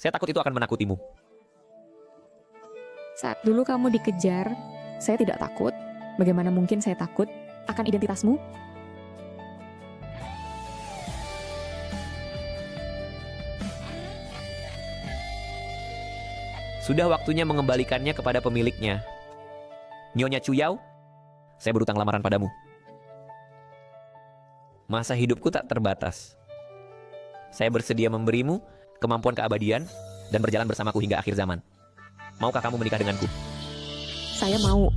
Saya takut itu akan menakutimu. Saat dulu kamu dikejar, saya tidak takut. Bagaimana mungkin saya takut akan identitasmu? Sudah waktunya mengembalikannya kepada pemiliknya. Nyonya Chuyao, saya berutang lamaran padamu. Masa hidupku tak terbatas. Saya bersedia memberimu kemampuan keabadian dan berjalan bersamaku hingga akhir zaman. Maukah kamu menikah denganku? Saya mau.